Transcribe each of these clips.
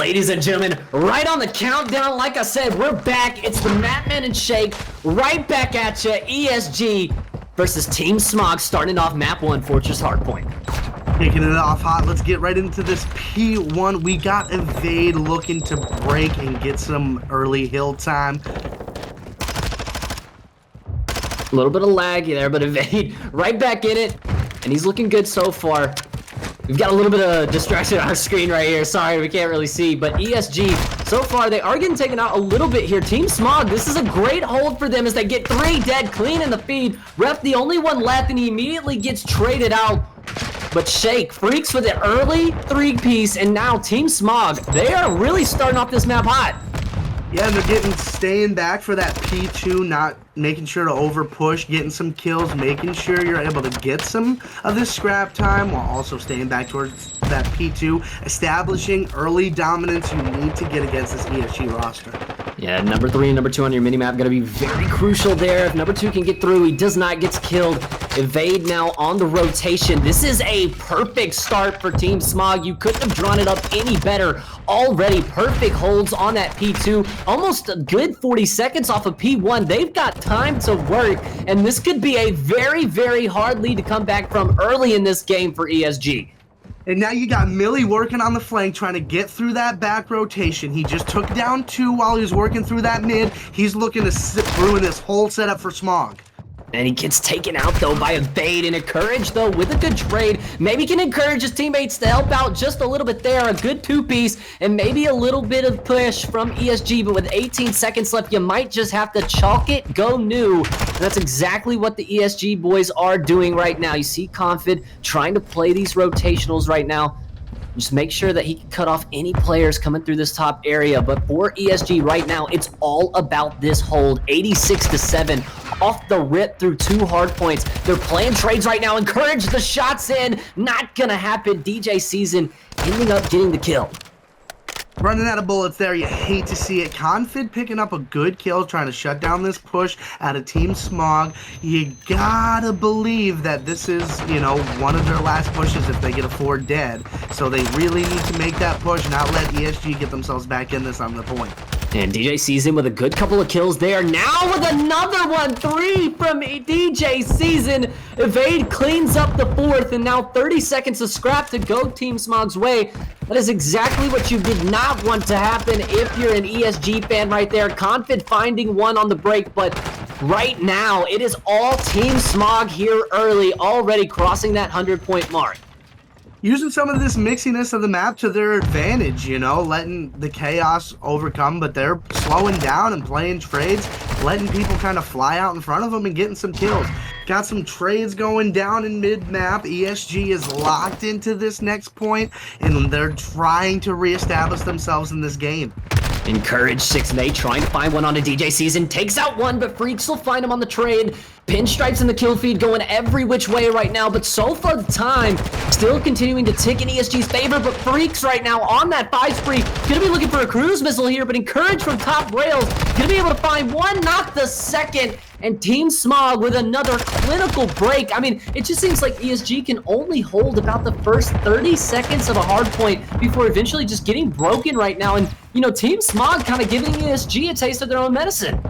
Ladies and gentlemen, right on the countdown, like I said, we're back. It's the Madman and Shake, right back at you. ESG versus Team Smog, starting off map 1, Fortress Hardpoint. Kicking it off hot, let's get right into this P1. We got Evade looking to break and get some early hill time. A little bit of lag there, but Evade right back in it, and he's looking good so far. We've got a little bit of distraction on our screen right here. Sorry, we can't really see, but ESG, so far, they are getting taken out a little bit here. Team Smog, this is a great hold for them as they get 3 dead, clean in the feed. Ref, the only one left, and he immediately gets traded out. But Shake freaks with an early 3-piece, and now Team Smog, they are really starting off this map hot. Yeah, they're staying back for that P2, not making sure to over push, getting some kills, making sure you're able to get some of this scrap time while also staying back towards that P2, establishing early dominance you need to get against this ESG roster. Yeah, number 3 and number 2 on your minimap going to be very crucial there. If number 2 can get through, he does not get killed. Evade now on the rotation. This is a perfect start for Team Smog. You couldn't have drawn it up any better. Already perfect holds on that P2. Almost a good 40 seconds off of P1. They've got time to work, and this could be a very, very hard lead to come back from early in this game for ESG. And now you got Millie working on the flank, trying to get through that back rotation. He just took down 2 while he was working through that mid. He's looking to ruin this whole setup for Smog. And he gets taken out, though, by Evade. And Encourage, though, with a good trade. Maybe can encourage his teammates to help out just a little bit there. A good 2-piece, and maybe a little bit of push from ESG. But with 18 seconds left, you might just have to chalk it, go new. And that's exactly what the ESG boys are doing right now. You see Confid trying to play these rotationals right now. Just make sure that he can cut off any players coming through this top area. But for ESG right now, it's all about this hold. 86-7 off the rip through 2 hard points. They're playing trades right now. Encourage the shots in. Not gonna happen. DJ Season ending up getting the kill. Running out of bullets there, you hate to see it. Confid picking up a good kill, trying to shut down this push out of Team Smog. You gotta believe that this is, one of their last pushes if they get a 4 dead. So they really need to make that push, not let ESG get themselves back in this on the point. And DJ Season with a good couple of kills there. Now with another one, 3 from DJ Season. Evade cleans up the 4th, and now 30 seconds of scrap to go Team Smog's way. That is exactly what you did not want to happen if you're an ESG fan right there. Confid finding one on the break, but right now it is all Team Smog here early, already crossing that 100-point mark. Using some of this mixiness of the map to their advantage, letting the chaos overcome, but they're slowing down and playing trades, letting people kind of fly out in front of them and getting some kills. Got some trades going down in mid-map. ESG is locked into this next point, and they're trying to reestablish themselves in this game. Encourage 6 and 8, trying to find one on a DJ Season. Takes out one, but Freaks will find him on the trade. Pinstripes in the kill feed going every which way right now, but so far the time still continuing to tick in ESG's favor. But Freaks right now on that 5 spree, gonna be looking for a cruise missile here, but Encourage from top rails, gonna be able to find one, not the second. And Team Smog with another clinical break. I mean, it just seems like ESG can only hold about the first 30 seconds of a hard point before eventually just getting broken right now. And, Team Smog kind of giving ESG a taste of their own medicine.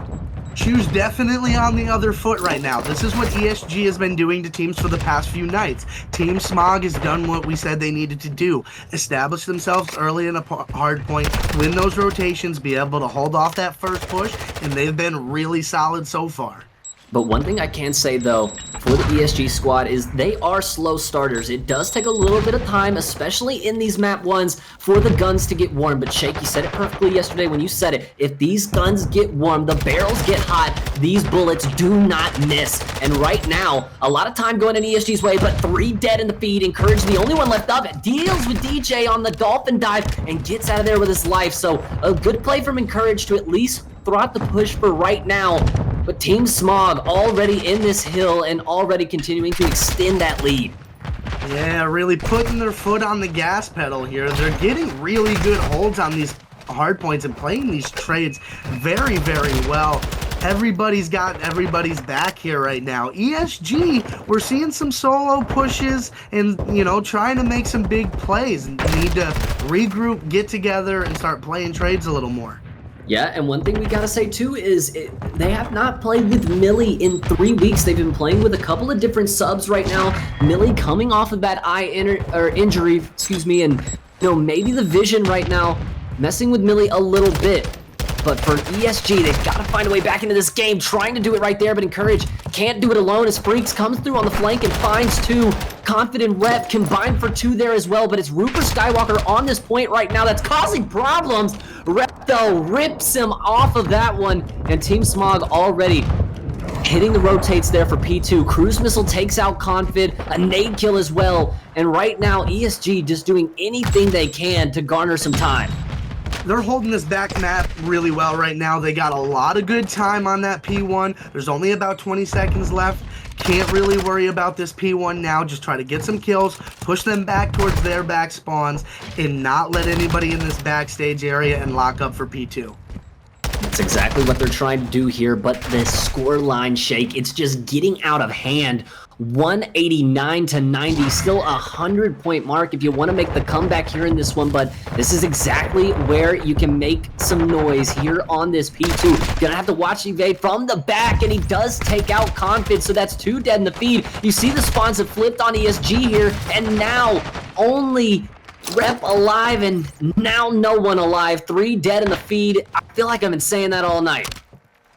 Shoes definitely on the other foot right now. This is what ESG has been doing to teams for the past few nights. Team Smog has done what we said they needed to do. Establish themselves early in a hard point, win those rotations, be able to hold off that first push, and they've been really solid so far. But one thing I can say, though, for the ESG squad is they are slow starters. It does take a little bit of time, especially in these map 1s, for the guns to get warm. But Shake, you said it perfectly yesterday when you said it. If these guns get warm, the barrels get hot, these bullets do not miss. And right now, a lot of time going in ESG's way, but 3 dead in the feed. Encourage, the only one left up, deals with DJ on the dolphin dive and gets out of there with his life. So a good play from Encourage to at least throw out the push for right now. But Team Smog already in this hill and already continuing to extend that lead. Yeah, really putting their foot on the gas pedal here. They're getting really good holds on these hard points and playing these trades very, very well. everybody's got everybody's back here right now. ESG, we're seeing some solo pushes and, you know, trying to make some big plays, and need to regroup, get together, and start playing trades a little more. Yeah, and one thing we gotta say too is they have not played with Millie in 3 weeks. They've been playing with a couple of different subs right now. Millie coming off of that injury, excuse me, and you know, maybe the vision right now messing with Millie a little bit. But for ESG, they've got to find a way back into this game, trying to do it right there, but Encourage can't do it alone as Freaks comes through on the flank and finds two. Confident Rep combined for two there as well, but it's Rupert Skywalker on this point right now that's causing problems. Rep, though, rips him off of that one, and Team Smog already hitting the rotates there for P2. Cruise Missile takes out Confid, a nade kill as well, and right now ESG just doing anything they can to garner some time. They're holding this back map really well right now. They got a lot of good time on that P1. There's only about 20 seconds left. Can't really worry about this P1 now. Just try to get some kills, push them back towards their back spawns, and not let anybody in this backstage area and lock up for P2. That's exactly what they're trying to do here, but the score line shake, it's just getting out of hand. 189 to 90, still a 100-point mark if you want to make the comeback here in this one, but this is exactly where you can make some noise here on this P2. Gonna have to watch Evade from the back, and he does take out Confid, so that's two dead in the feed. You see the spawns have flipped on ESG here, and now only Rep alive, and now no one alive. 3 dead in the feed. I feel like I've been saying that all night.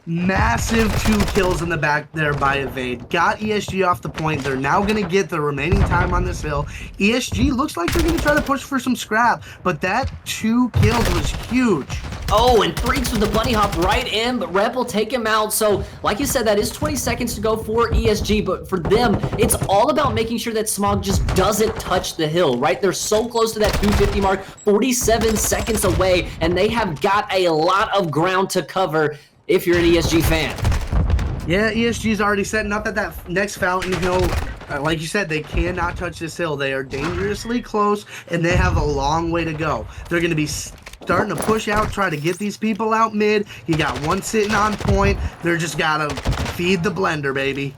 Massive 2 kills in the back there by Evade. Got ESG off the point. They're now going to get the remaining time on this hill. ESG looks like they're going to try to push for some scrap, but that 2 kills was huge. Oh, and Freaks with the bunny hop right in, but Rep will take him out. So, like you said, that is 20 seconds to go for ESG, but for them, it's all about making sure that Smog just doesn't touch the hill, right? They're so close to that 250 mark, 47 seconds away, and they have got a lot of ground to cover if you're an ESG fan. Yeah, ESG's already setting up at that next Fountain Hill. Like you said, they cannot touch this hill. They are dangerously close, and they have a long way to go. They're going to be starting to push out, try to get these people out mid. You got one sitting on point. They're just got to feed the blender, baby.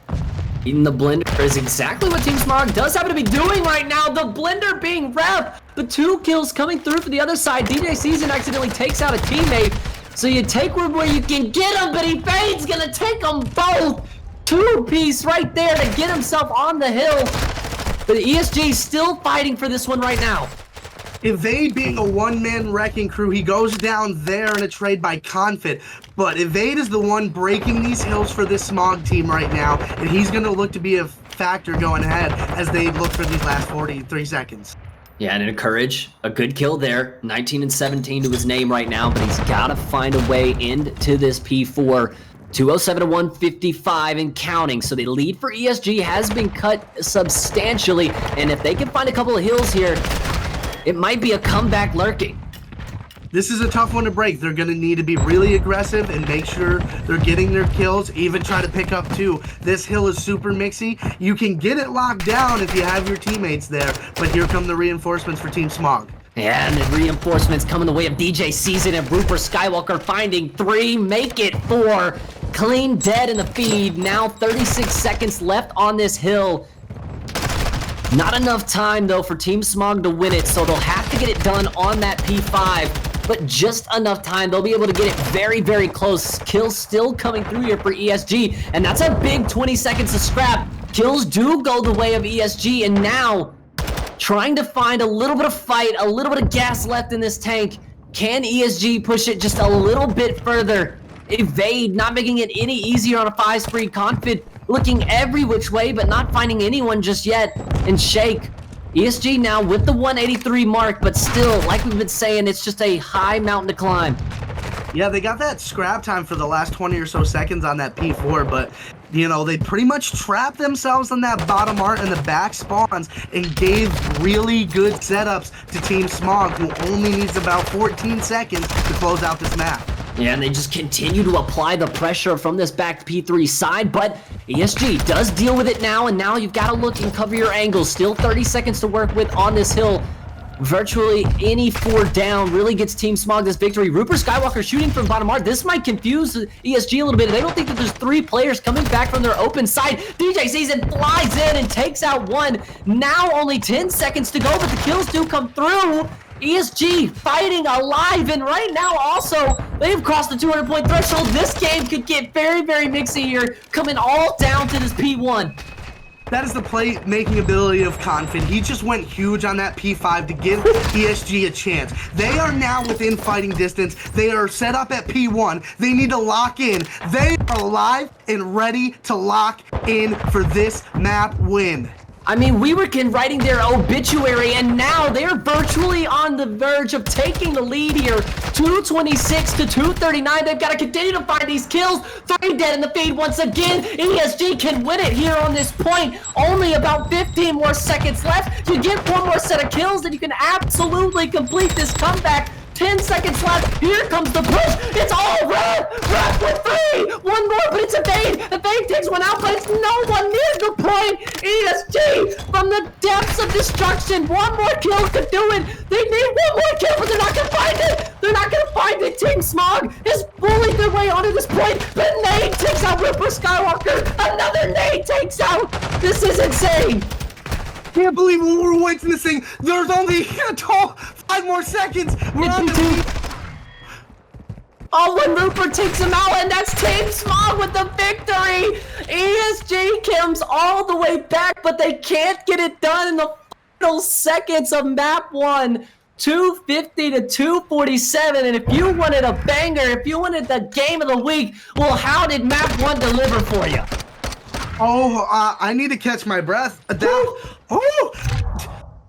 Eating the blender is exactly what Team Smog does happen to be doing right now. The blender being Rep. The 2 kills coming through for the other side. DJ Season accidentally takes out a teammate. So you take one where you can get him, but Evade's gonna take them both. 2-piece right there to get himself on the hill. But ESG still fighting for this one right now. Evade being a one-man wrecking crew, he goes down there in a trade by Confid. But Evade is the one breaking these hills for this Smog team right now, and he's gonna look to be a factor going ahead as they look for these last 43 seconds. Yeah, and Encourage, a good kill there. 19 and 17 to his name right now, but he's got to find a way into this P4. 207 to 155 and counting, so the lead for ESG has been cut substantially, and if they can find a couple of hills here, it might be a comeback lurking. This is a tough one to break. They're going to need to be really aggressive and make sure they're getting their kills, even try to pick up 2. This hill is super mixy. You can get it locked down if you have your teammates there, but here come the reinforcements for Team Smog. Yeah, and the reinforcements come in the way of DJ Season and Rupert Skywalker finding 3, make it 4. Clean dead in the feed. Now 36 seconds left on this hill. Not enough time, though, for Team Smog to win it, so they'll have to get it done on that P5. But just enough time. They'll be able to get it very, very close. Kills still coming through here for ESG, and that's a big 20 seconds to scrap. Kills do go the way of ESG, and now trying to find a little bit of fight, a little bit of gas left in this tank. Can ESG push it just a little bit further? Evade, not making it any easier on a 5-spree. Confid looking every which way, but not finding anyone just yet. And Shake, ESG now with the 183 mark, but still, like we've been saying, it's just a high mountain to climb. Yeah, they got that scrap time for the last 20 or so seconds on that P4, but, you know, they pretty much trapped themselves on that bottom art and the back spawns and gave really good setups to Team Smog, who only needs about 14 seconds to close out this map. Yeah, and they just continue to apply the pressure from this back P3 side, but ESG does deal with it now, and now you've got to look and cover your angles. Still 30 seconds to work with on this hill. Virtually any 4 down really gets Team Smog this victory. Rupert Skywalker shooting from bottom art. This might confuse ESG a little bit. They don't think that there's 3 players coming back from their open side. DJ Season flies in and takes out one. Now only 10 seconds to go, but the kills do come through. ESG fighting alive, and right now also they've crossed the 200-point threshold. This game could get very, very mixy here, coming all down to this P1. That is the play-making ability of Confid. He just went huge on that P5 to give ESG a chance. They are now within fighting distance. They are set up at P1. They need to lock in. They are alive and ready to lock in for this map win. I mean, we were writing their obituary, and now they're virtually on the verge of taking the lead here. 226 to 239. They've got to continue to find these kills. 3 dead in the feed once again. ESG can win it here on this point. Only about 15 more seconds left. You get 1 more set of kills, and you can absolutely complete this comeback. 10 seconds left. Here comes the push. It's all red. Red with 3. 1 more, but it's a fade. The fade takes one out, but it's no one near the point. ESG from the depths of destruction. 1 more kill could do it. They need 1 more kill, but they're not going to find it. They're not going to find it. Team Smog has bullied their way onto this point. The nade takes out Ripper Skywalker. Another nade takes out. This is insane. Can't believe we're wasting this thing. There's only 5 more seconds. We're on the lead. Oh, when Rupert takes him out, and that's Team Smog with the victory. ESG comes all the way back, but they can't get it done in the final seconds of map 1. 250 to 247, and if you wanted a banger, if you wanted the game of the week, well, how did map 1 deliver for you? Oh, I need to catch my breath.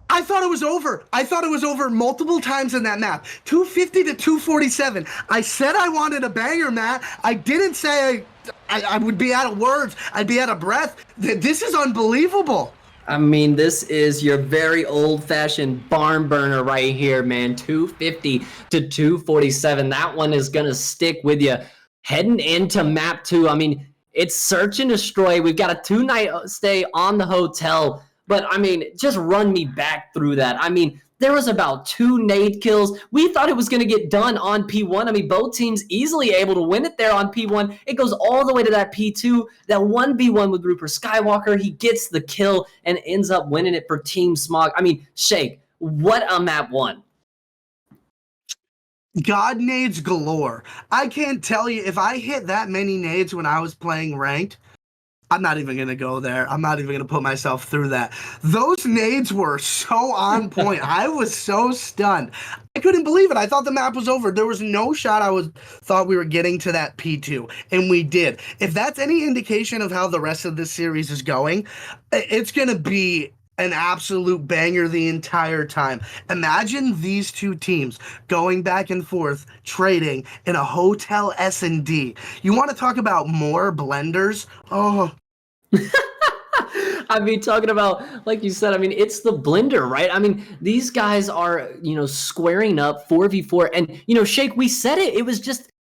I thought it was over. I thought it was over multiple times in that map. 250 to 247. I said I wanted a banger, Matt. I didn't say I would be out of words. I'd be out of breath. This is unbelievable. I mean, this is your very old-fashioned barn burner right here, man. 250 to 247. That one is going to stick with you. Heading into map 2, I mean, it's search and destroy. We've got a 2-night stay on the hotel. But, I mean, just run me back through that. I mean, there was about 2 nade kills. We thought it was going to get done on P1. I mean, both teams easily able to win it there on P1. It goes all the way to that P2. That 1v1 with Rupert Skywalker. He gets the kill and ends up winning it for Team Smog. I mean, Shake, what a map 1. God nades galore. I can't tell you, if I hit that many nades when I was playing ranked, I'm not even going to go there. I'm not even going to put myself through that. Those nades were so on point. I was so stunned. I couldn't believe it. I thought the map was over. There was no shot thought we were getting to that P2, and we did. If that's any indication of how the rest of this series is going, it's going to be an absolute banger the entire time. Imagine these 2 teams going back and forth, trading in a hotel S&D. You want to talk about more blenders? Oh. I mean, talking about, like you said, I mean, it's the blender, right? I mean, these guys are, squaring up 4v4. And, Shake, we said it.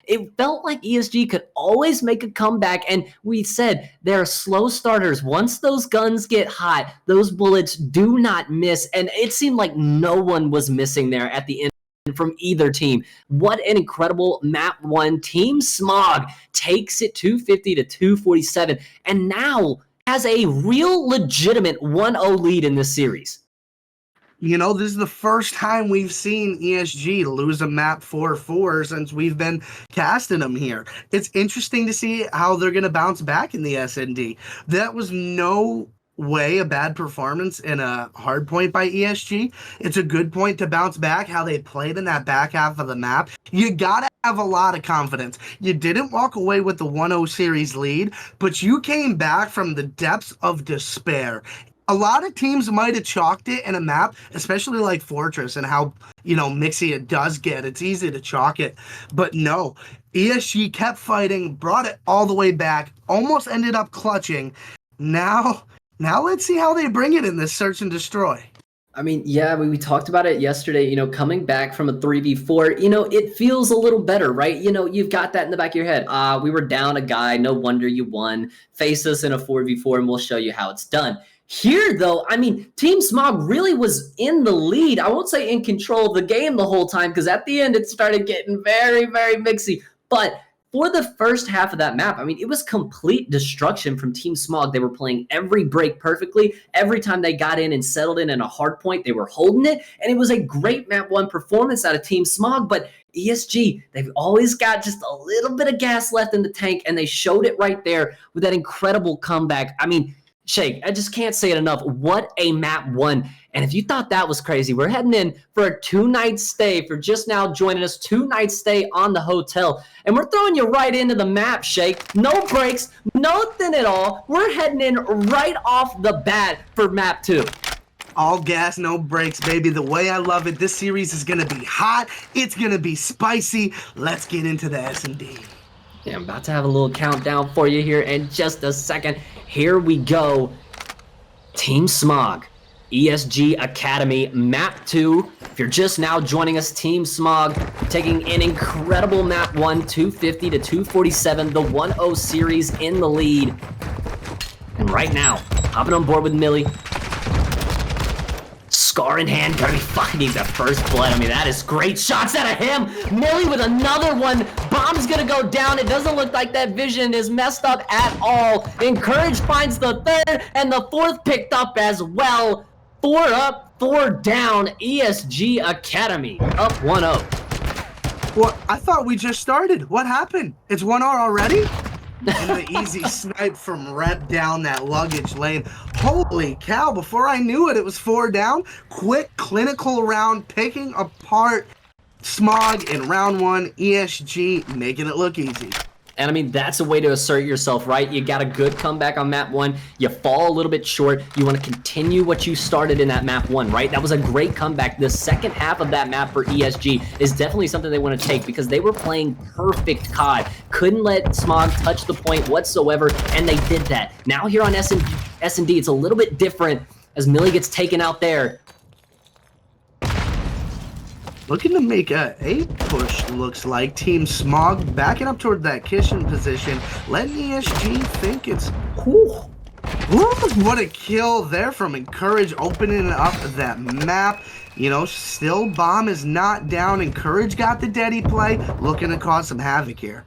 It felt like ESG could always make a comeback, and we said they're slow starters. Once those guns get hot, those bullets do not miss, and it seemed like no one was missing there at the end from either team. What an incredible map 1. Team Smog takes it 250 to 247, and now has a real legitimate 1-0 lead in this series. This is the first time we've seen ESG lose a map 4-4 since we've been casting them here. It's interesting to see how they're going to bounce back in the S&D. That was no way a bad performance in a hard point by ESG. It's a good point to bounce back, how they played in that back half of the map. You got to have a lot of confidence. You didn't walk away with the 1-0 series lead, but you came back from the depths of despair. A lot of teams might have chalked it in a map, especially like Fortress and how, mixy it does get. It's easy to chalk it. But no, ESG kept fighting, brought it all the way back, almost ended up clutching. Now let's see how they bring it in this search and destroy. I mean, yeah, we talked about it yesterday, coming back from a 3v4, it feels a little better, right? You've got that in the back of your head. We were down a guy. No wonder you won. Face us in a 4v4 and we'll show you how it's done. Here, though, I mean, Team Smog really was in the lead. I won't say in control of the game the whole time, because at the end it started getting very, very mixy. But for the first half of that map, I mean, it was complete destruction from Team Smog. They were playing every break perfectly. Every time they got in and settled in a hard point, they were holding it. And it was a great map one performance out of Team Smog. But ESG, they've always got just a little bit of gas left in the tank, and they showed it right there with that incredible comeback. I mean, Shake, I just can't say it enough. What a map one. And if you thought that was crazy, we're heading in for a 2-night stay. For just now joining us, 2-night stay on the hotel. And we're throwing you right into the map, Shake. No breaks, nothing at all. We're heading in right off the bat for map 2. All gas, no brakes, baby. The way I love it. This series is going to be hot. It's going to be spicy. Let's get into the S&D. Yeah, I'm about to have a little countdown for you here in just a second. Here we go. Team Smog, ESG Academy, Map 2. If you're just now joining us, Team Smog taking an incredible Map 1, 250 to 247, the 1-0 series in the lead. And right now, hopping on board with Millie. Scar in hand, gonna be fucking the first blood. I mean, that is great shots out of him. Millie with another one. Bomb's gonna go down. It doesn't look like that vision is messed up at all. Encourage finds the third, and the fourth picked up as well. 4 up, 4 down. ESG Academy up 1-0. Well, I thought we just started. What happened? It's 1-0 already? And the easy snipe from Rep down that luggage lane. Holy cow, before I knew it, it was 4 down. Quick, clinical round, picking apart Smog in round 1. ESG making it look easy. And I mean, that's a way to assert yourself, right? You got a good comeback on map 1. You fall a little bit short. You want to continue what you started in that map 1, right? That was a great comeback. The second half of that map for ESG is definitely something they want to take, because they were playing perfect COD. Couldn't let Smog touch the point whatsoever, and they did that. Now here on S&D, it's a little bit different as Millie gets taken out there. Looking to make a push, looks like. Team Smog backing up toward that kitchen position, letting ESG think it's... Ooh, what a kill there from Encourage, opening up that map. You know, still Bomb is not down. Encourage got the deady play, looking to cause some havoc here.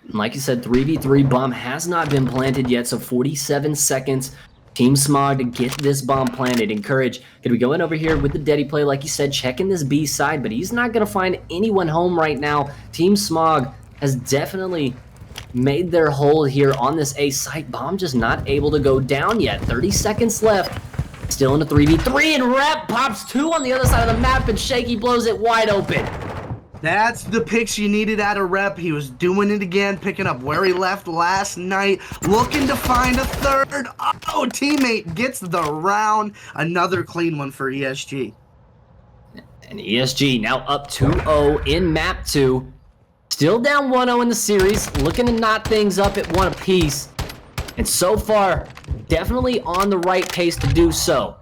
Like you said, 3v3 bomb has not been planted yet, so 47 seconds. Team Smog to get this bomb planted. Encourage, could we go in over here with the deady play, like you said, checking this B side, but he's not going to find anyone home right now. Team Smog has definitely made their hold here on this A site. Bomb just not able to go down yet. 30 seconds left. Still in a 3v3, and Rep pops 2 on the other side of the map, and Shaky blows it wide open. That's the picks you needed out of Rep. He was doing it again, picking up where he left last night, looking to find a third. Oh, teammate gets the round. Another clean one for ESG. And ESG now up 2-0 in map 2. Still down 1-0 in the series, looking to knot things up at 1 apiece. And so far, definitely on the right pace to do so.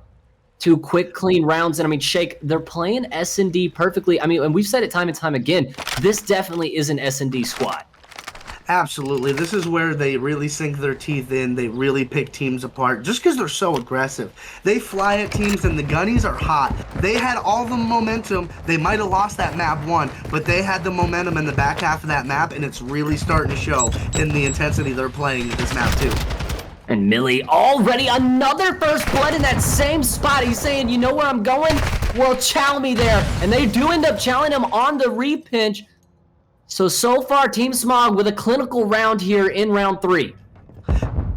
2 quick, clean rounds, and I mean, Shake, they're playing S&D perfectly. I mean, and we've said it time and time again, this definitely is an S&D squad. Absolutely. This is where they really sink their teeth in. They really pick teams apart just because they're so aggressive. They fly at teams, and the gunnies are hot. They had all the momentum. They might have lost that map 1, but they had the momentum in the back half of that map, and it's really starting to show in the intensity they're playing in this map 2. And Millie already another first blood in that same spot. He's saying, you know where I'm going? Well, chow me there. And they do end up chowing him on the repinch. So far, Team Smog with a clinical round here in round 3.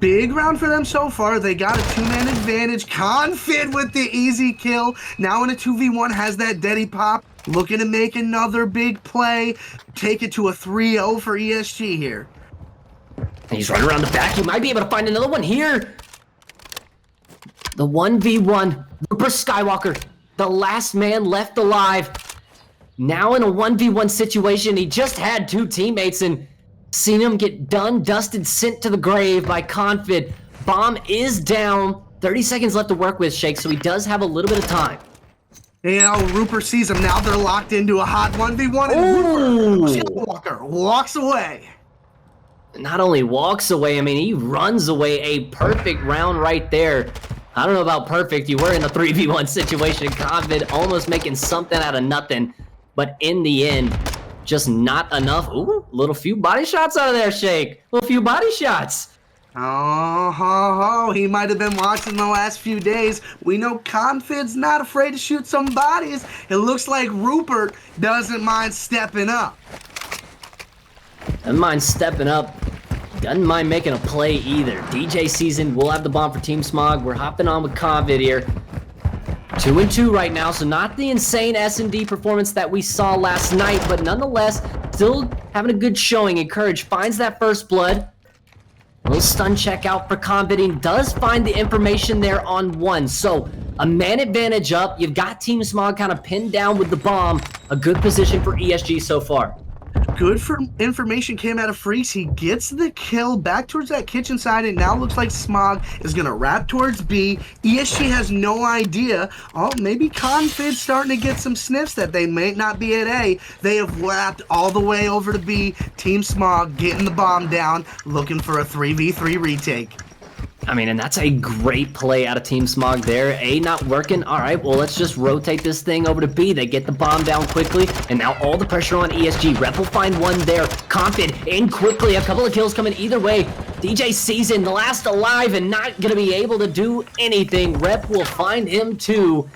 Big round for them so far. They got a 2-man advantage. Confid with the easy kill. Now in a 2v1 has that deady pop. Looking to make another big play. Take it to a 3-0 for ESG here. And he's running around the back. He might be able to find another one here. The 1v1. Rupert Skywalker, the last man left alive. Now in a 1v1 situation, he just had 2 teammates and seen him get done, dusted, sent to the grave by Confid. Bomb is down. 30 seconds left to work with, Shake, so he does have a little bit of time. You know, Rupert sees him. Now they're locked into a hot 1v1, and Rupert Skywalker walks away. Not only walks away, I mean, he runs away. A perfect round right there I don't know about perfect. You were in a 3v1 situation. Convid almost making something out of nothing. But in the end, just not enough. Ooh, little few body shots out of there, Shake. Little few body shots. Oh, he might have been watching the last few days. We know Confid's not afraid to shoot some bodies. It looks like Rupert doesn't mind stepping up. Doesn't mind stepping up. Doesn't mind making a play either. DJ Season will have the bomb for Team Smog. We're hopping on with Convid here. 2-2 right now, so not the insane S&D performance that we saw last night, but nonetheless, still having a good showing. Encourage finds that first blood. A little stun check out for Convid. Does find the information there on one. So a man advantage up. You've got Team Smog kind of pinned down with the bomb. A good position for ESG so far. Good for information came out of Freaks. He gets the kill back towards that kitchen side. It now looks like Smog is going to wrap towards B. ESG has no idea. Oh, maybe Confid's starting to get some sniffs that they may not be at A. They have lapped all the way over to B. Team Smog getting the bomb down, looking for a 3v3 retake. I mean, and that's a great play out of Team Smog there. A not working. All right, well, let's just rotate this thing over to B. They get the bomb down quickly, and now all the pressure on ESG. Rep will find one there. Confid in quickly. A couple of kills coming either way. DJ Season, the last alive, and not going to be able to do anything. Rep will find him too.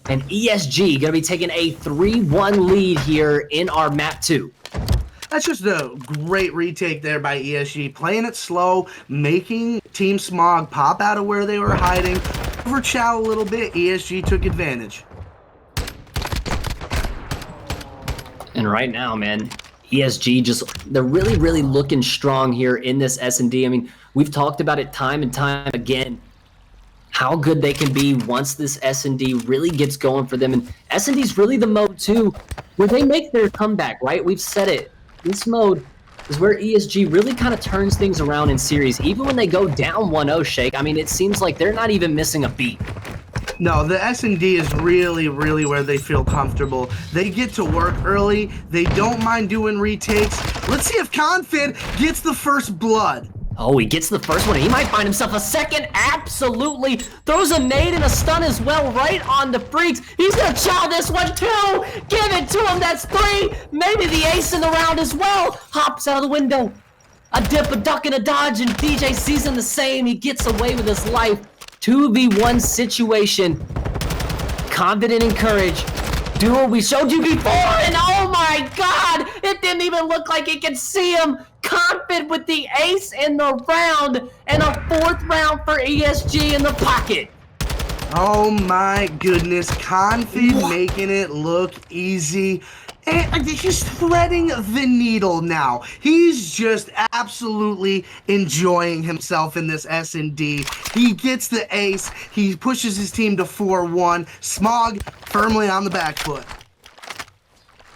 And ESG going to be taking a 3-1 lead here in our map 2. That's just a great retake there by ESG. Playing it slow, making Team Smog pop out of where they were hiding. Overchow a little bit, ESG took advantage. And right now, man, ESG they're really, really looking strong here in this S&D. I mean, we've talked about it time and time again, how good they can be once this S&D really gets going for them. And S&D's really the mode, too, where they make their comeback, right? We've said it. This mode is where ESG really kind of turns things around in series. Even when they go down 1-0, Shake, I mean, it seems like they're not even missing a beat. No, the S&D is really, really where they feel comfortable. They get to work early. They don't mind doing retakes. Let's see if Confid gets the first blood. Oh, he gets the first one. He might find himself a second. Absolutely. Throws a nade and a stun as well right on the Freaks. He's going to chow this one too. Give it to him. That's 3. Maybe the ace in the round as well. Hops out of the window. A dip, a duck, and a dodge. And DJ Season the same. He gets away with his life. 2v1 situation. Confident and Courage. Do what we showed you before. And oh my God. It didn't even look like he could see him. Confident with the ace in the round, and a 4th round for ESG in the pocket. Oh my goodness, Confid making it look easy. And he's threading the needle now. He's just absolutely enjoying himself in this S&D. He gets the ace. He pushes his team to 4-1. Smog firmly on the back foot.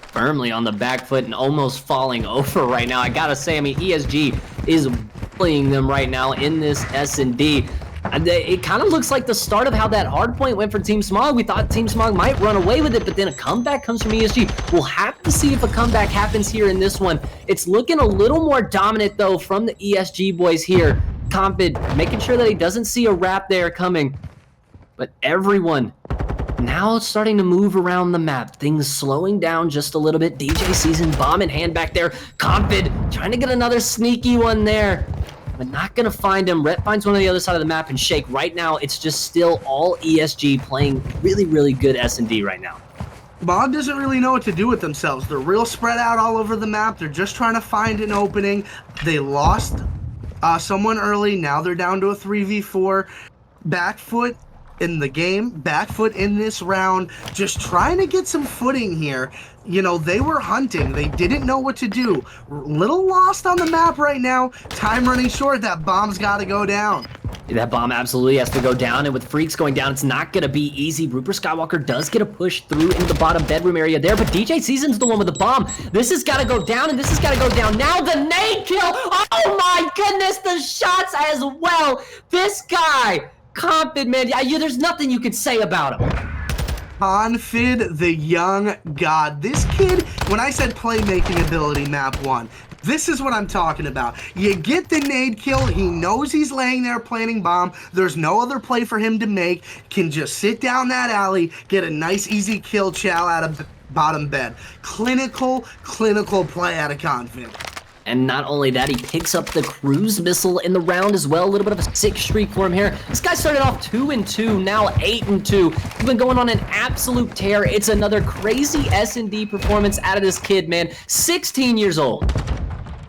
Firmly on the back foot and almost falling over right now. I gotta say, I mean, ESG is bullying them right now in this S&D. It kind of looks like the start of how that hard point went for Team Smog. We thought Team Smog might run away with it, but then a comeback comes from ESG. We'll have to see if a comeback happens here in this one. It's looking a little more dominant, though, from the ESG boys here. Confid making sure that he doesn't see a wrap there coming. But everyone now it's starting to move around the map. Things slowing down just a little bit. DJ Season bomb in hand back there. Confid trying to get another sneaky one there, but not going to find him. Rhett finds one on the other side of the map and Shake. Right now, it's just still all ESG playing really, really good S&D right now. Smog doesn't really know what to do with themselves. They're real spread out all over the map. They're just trying to find an opening. They lost someone early. Now they're down to a 3v4. Back foot in the game, back foot in this round, just trying to get some footing here. You know, they were hunting. They didn't know what to do. Little lost on the map right now. Time running short. That bomb's got to go down. That bomb absolutely has to go down, and with Freaks going down, it's not going to be easy. Rupert Skywalker does get a push through into the bottom bedroom area there, but DJ Season's the one with the bomb. This has got to go down, and this has got to go down. Now the nade kill. Oh my goodness, the shots as well. This guy, Confid, man, there's nothing you could say about him. Confid, the young god. This kid, when I said playmaking ability map 1, this is what I'm talking about. You get the nade kill. He knows he's laying there planting bomb. There's no other play for him to make. Can just sit down that alley, get a nice easy kill chow out of the bottom bed. Clinical play out of Confid. And not only that, he picks up the cruise missile in the round as well. A little bit of a sick streak for him here. This guy started off 2-2, now 8-2. He's been going on an absolute tear. It's another crazy S&D performance out of this kid, man. 16 years old.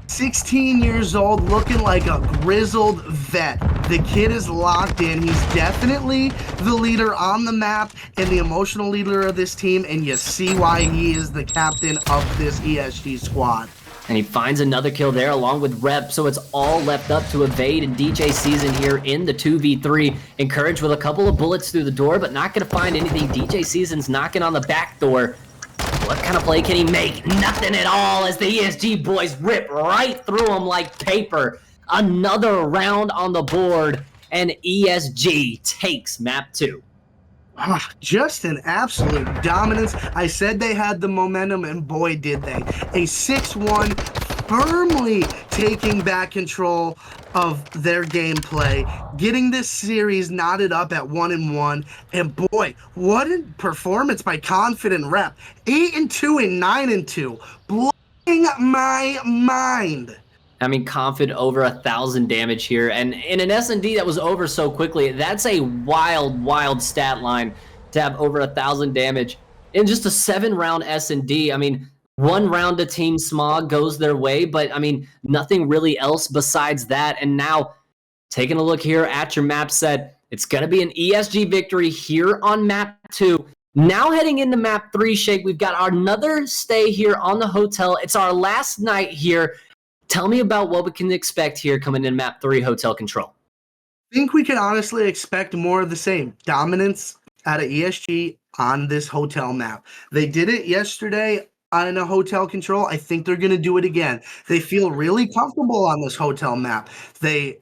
16 years old, looking like a grizzled vet. The kid is locked in. He's definitely the leader on the map and the emotional leader of this team, and you see why he is the captain of this ESG squad. And he finds another kill there along with Rep, so it's all left up to Evade and DJ Season here in the 2v3. Encouraged with a couple of bullets through the door, but not going to find anything. DJ Season's knocking on the back door. What kind of play can he make? Nothing at all as the ESG boys rip right through him like paper. Another round on the board, and ESG takes map 2. Just an absolute dominance. I said they had the momentum, and boy, did they. A 6-1, firmly taking back control of their gameplay, getting this series knotted up at 1-1. And boy, what a performance by Confident Rep. 8-2 and 9-2. Blowing my mind. I mean, Confid over 1,000 damage here, and in an S&D that was over so quickly, that's a wild stat line to have over 1,000 damage in just a 7-round S&D. I mean, 1 round to Team Smog goes their way, but I mean, nothing really else besides that. And now, taking a look here at your map set, it's going to be an ESG victory here on map 2. Now heading into map 3, Shake, we've got another stay here on the hotel. It's our last night here. Tell me about what we can expect here coming in map 3 hotel control. I think we can honestly expect more of the same. Dominance out of ESG on this hotel map. They did it yesterday on a hotel control. I think they're going to do it again. They feel really comfortable on this hotel map. They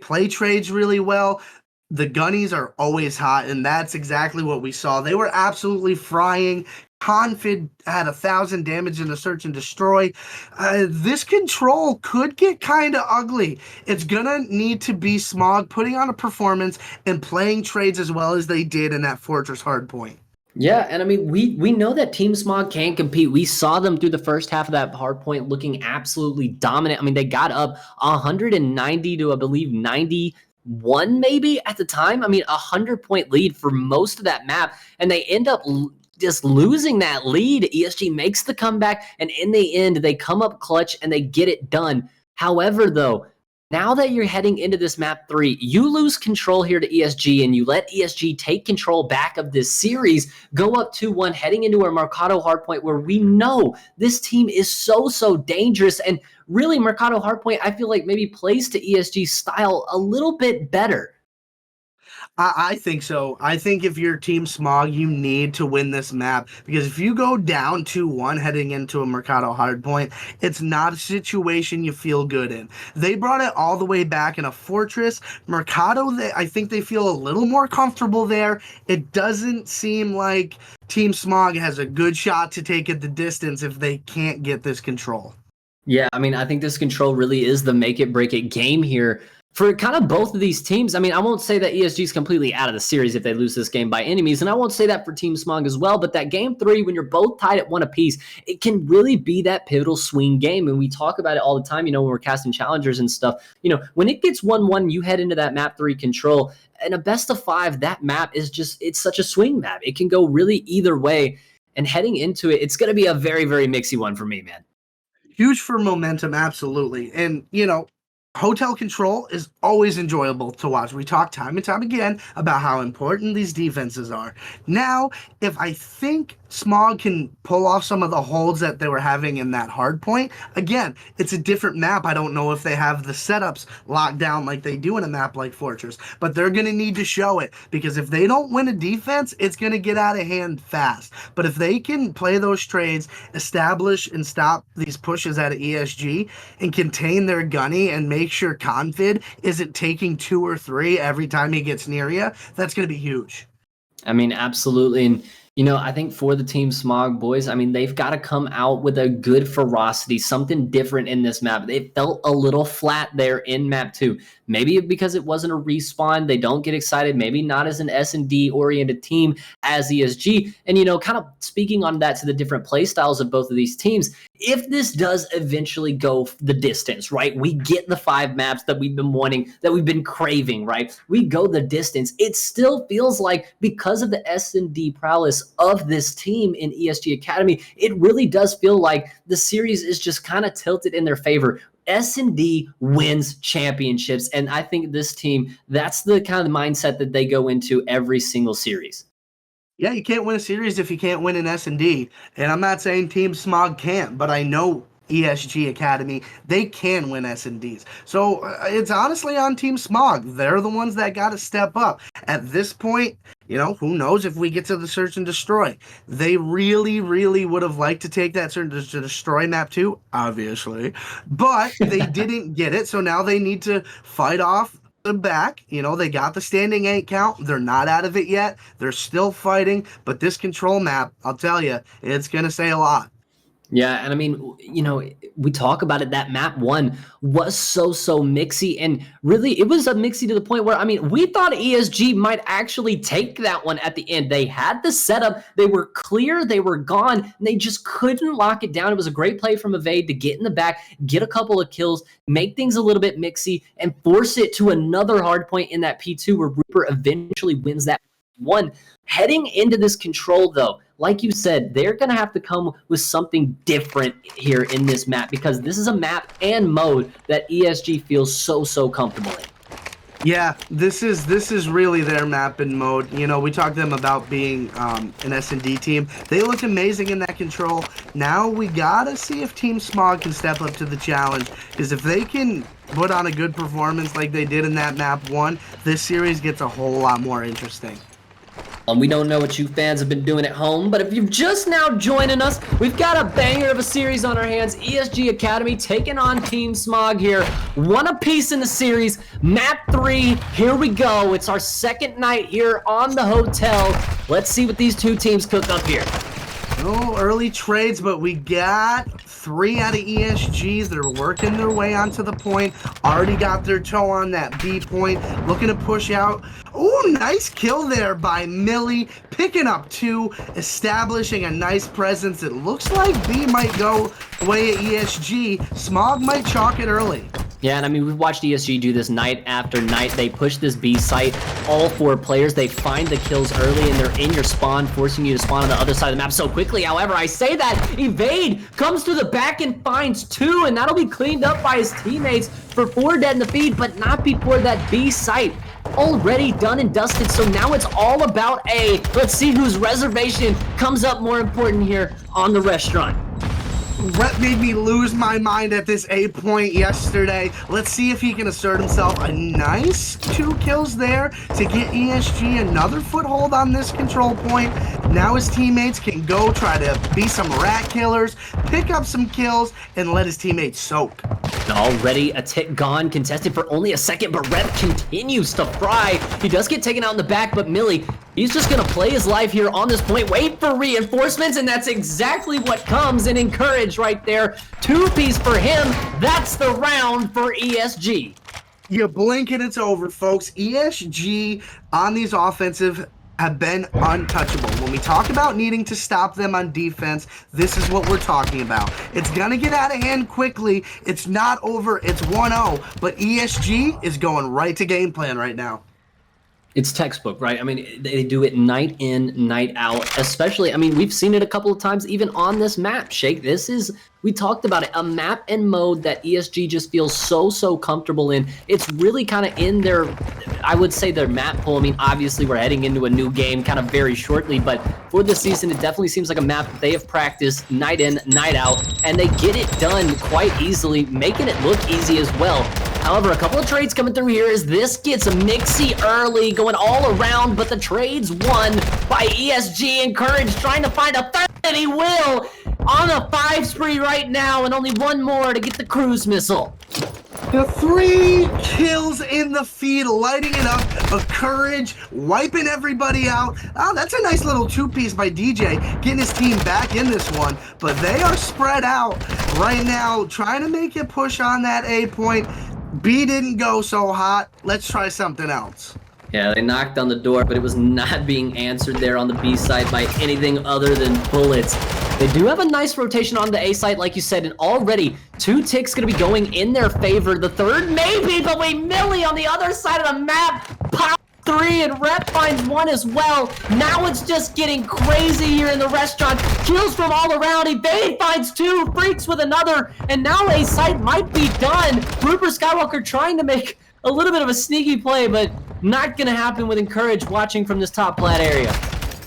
play trades really well. The gunnies are always hot, and that's exactly what we saw. They were absolutely frying. Confid had 1,000 damage in the search and destroy. This control could get kind of ugly. It's gonna need to be Smog putting on a performance and playing trades as well as they did in that Fortress hardpoint. Yeah, and I mean, we know that Team Smog can compete. We saw them through the first half of that hardpoint looking absolutely dominant. I mean, they got up 190 to, I believe, 91 maybe at the time. I mean, 100-point lead for most of that map, and they end up just losing that lead. ESG makes the comeback, and in the end, they come up clutch and they get it done. However, though, now that you're heading into this map 3, you lose control here to ESG, and you let ESG take control back of this series, go up 2-1, heading into a Mercado hardpoint where we know this team is so dangerous. And really, Mercado hardpoint, I feel like maybe plays to ESG's style a little bit better. I think so. I think if you're Team Smog, you need to win this map, because if you go down 2-1 heading into a Mercado hardpoint, it's not a situation you feel good in. They brought it all the way back in a Fortress. Mercado, I think they feel a little more comfortable there. It doesn't seem like Team Smog has a good shot to take it the distance if they can't get this control. Yeah, I mean, I think this control really is the make it break it game here for kind of both of these teams. I mean, I won't say that ESG is completely out of the series if they lose this game by any means, and I won't say that for Team Smog as well, but that game 3, when you're both tied at 1 apiece, it can really be that pivotal swing game, and we talk about it all the time, you know, when we're casting challengers and stuff. You know, when it gets 1-1, you head into that map 3 control, and a best of 5, that map is just, it's such a swing map. It can go really either way, and heading into it, it's going to be a very mixy one for me, man. Huge for momentum, absolutely. And, you know, hotel control is always enjoyable to watch. We talk time and time again about how important these defenses are. Now, if I think Smog can pull off some of the holds that they were having in that hard point, again, it's a different map. I don't know if they have the setups locked down like they do in a map like Fortress, but they're going to need to show it, because if they don't win a defense, it's going to get out of hand fast. But if they can play those trades, establish and stop these pushes out of ESG, and contain their gunny and make sure Confid isn't taking 2 or 3 every time he gets near you, that's going to be huge. I mean, absolutely. And You know, I think for the Team Smog boys, I mean, they've got to come out with a good ferocity, something different in this map. It felt a little flat there in map 2. Maybe because it wasn't a respawn, they don't get excited. Maybe not as an S&D oriented team as ESG. And, you know, kind of speaking on that to the different play styles of both of these teams, if this does eventually go the distance, right? We get the 5 maps that we've been wanting, that we've been craving, right? We go the distance. It still feels like because of the S&D prowess of this team in ESG Academy, it really does feel like the series is just kind of tilted in their favor. S&D wins championships, and I think this team, that's the kind of mindset that they go into every single series. Yeah, you can't win a series if you can't win an S&D. And I'm not saying Team Smog can't, but I know ESG Academy, they can win S&Ds. So it's honestly on Team Smog. They're the ones that got to step up. At this point, you know, who knows if we get to the Search and Destroy. They really, really would have liked to take that Search and Destroy map too, obviously. But they didn't get it, so now they need to fight off the back. You know, they got the standing 8 count. They're not out of it yet. They're still fighting. But this control map, I'll tell you, it's going to say a lot. Yeah, and I mean, you know, we talk about it, that map 1 was so mixy, and really it was a mixy to the point where, I mean, we thought ESG might actually take that one at the end. They had the setup, they were clear, they were gone, and they just couldn't lock it down. It was a great play from Evade to get in the back, get a couple of kills, make things a little bit mixy, and force it to another hard point in that P2 where Rupert eventually wins that 1. Heading into this control, though, like you said, they're going to have to come with something different here in this map, because this is a map and mode that ESG feels so comfortable in. Yeah, this is really their map and mode. You know, we talked to them about being an S&D team. They look amazing in that control. Now we gotta see if Team Smog can step up to the challenge, because if they can put on a good performance like they did in that map 1, this series gets a whole lot more interesting. We don't know what you fans have been doing at home, but if you're just now joining us, we've got a banger of a series on our hands. ESG Academy taking on Team Smog here. 1 apiece in the series. Map 3, here we go. It's our second night here on the hotel. Let's see what these two teams cook up here. No early trades, but we got 3 out of ESG. They're working their way onto the point. Already got their toe on that B point. Looking to push out. Oh, nice kill there by Millie. Picking up 2, establishing a nice presence. It looks like B might go away at ESG. Smog might chalk it early. Yeah, and I mean, we've watched ESG do this night after night. They push this B site, all 4 players. They find the kills early, and they're in your spawn, forcing you to spawn on the other side of the map so quickly. However, I say that, Evade comes to the back and finds 2, and that'll be cleaned up by his teammates for 4 dead in the feed, but not before that B site. Already done and dusted, so now it's all about A. Let's see whose reservation comes up more important here on the restaurant. Rhett made me lose my mind at this A point yesterday. Let's see if he can assert himself. A nice 2 kills there to get ESG another foothold on this control point. Now his teammates can go try to be some rat killers, pick up some kills, and let his teammates soak. Already a tick gone, contested for only a second, but Rep continues to fry. He does get taken out in the back, but Millie, he's just gonna play his life here on this point, wait for reinforcements, and that's exactly what comes in Encourage right there. 2-piece for him. That's the round for ESG. You blink and it's over, folks. ESG on these offensive have been untouchable. When we talk about needing to stop them on defense, this is what we're talking about. It's gonna get out of hand quickly. It's not over, it's 1-0, but ESG is going right to game plan right now. It's textbook, right? I mean, they do it night in, night out, especially, I mean, we've seen it a couple of times even on this map, Shake. This is, we talked about it, a map and mode that ESG just feels so comfortable in. It's really kind of in their, I would say, their map pool. I mean, obviously we're heading into a new game kind of very shortly, but for this season, it definitely seems like a map that they have practiced night in, night out, and they get it done quite easily, making it look easy as well. However, a couple of trades coming through here as this gets mixy early, going all around, but the trade's won by ESG. Encourage trying to find a third, and he will on a 5 spree right now, and only 1 more to get the cruise missile. The 3 kills in the feed, lighting it up. A Courage, wiping everybody out. Oh, that's a nice little 2-piece by DJ, getting his team back in this one. But they are spread out right now, trying to make a push on that A point. B didn't go so hot. Let's try something else. Yeah, they knocked on the door, but it was not being answered there on the B side by anything other than bullets. They do have a nice rotation on the A site, like you said, and already 2 ticks going to be going in their favor. The third maybe, but Millie on the other side of the map pop 3, and Rep finds 1 as well. Now it's just getting crazy here in the restaurant. Kills from all around. Evade finds 2, Freaks with another, and now A site might be done. Rupert Skywalker trying to make a little bit of a sneaky play, but not going to happen with Encourage watching from this top plat area.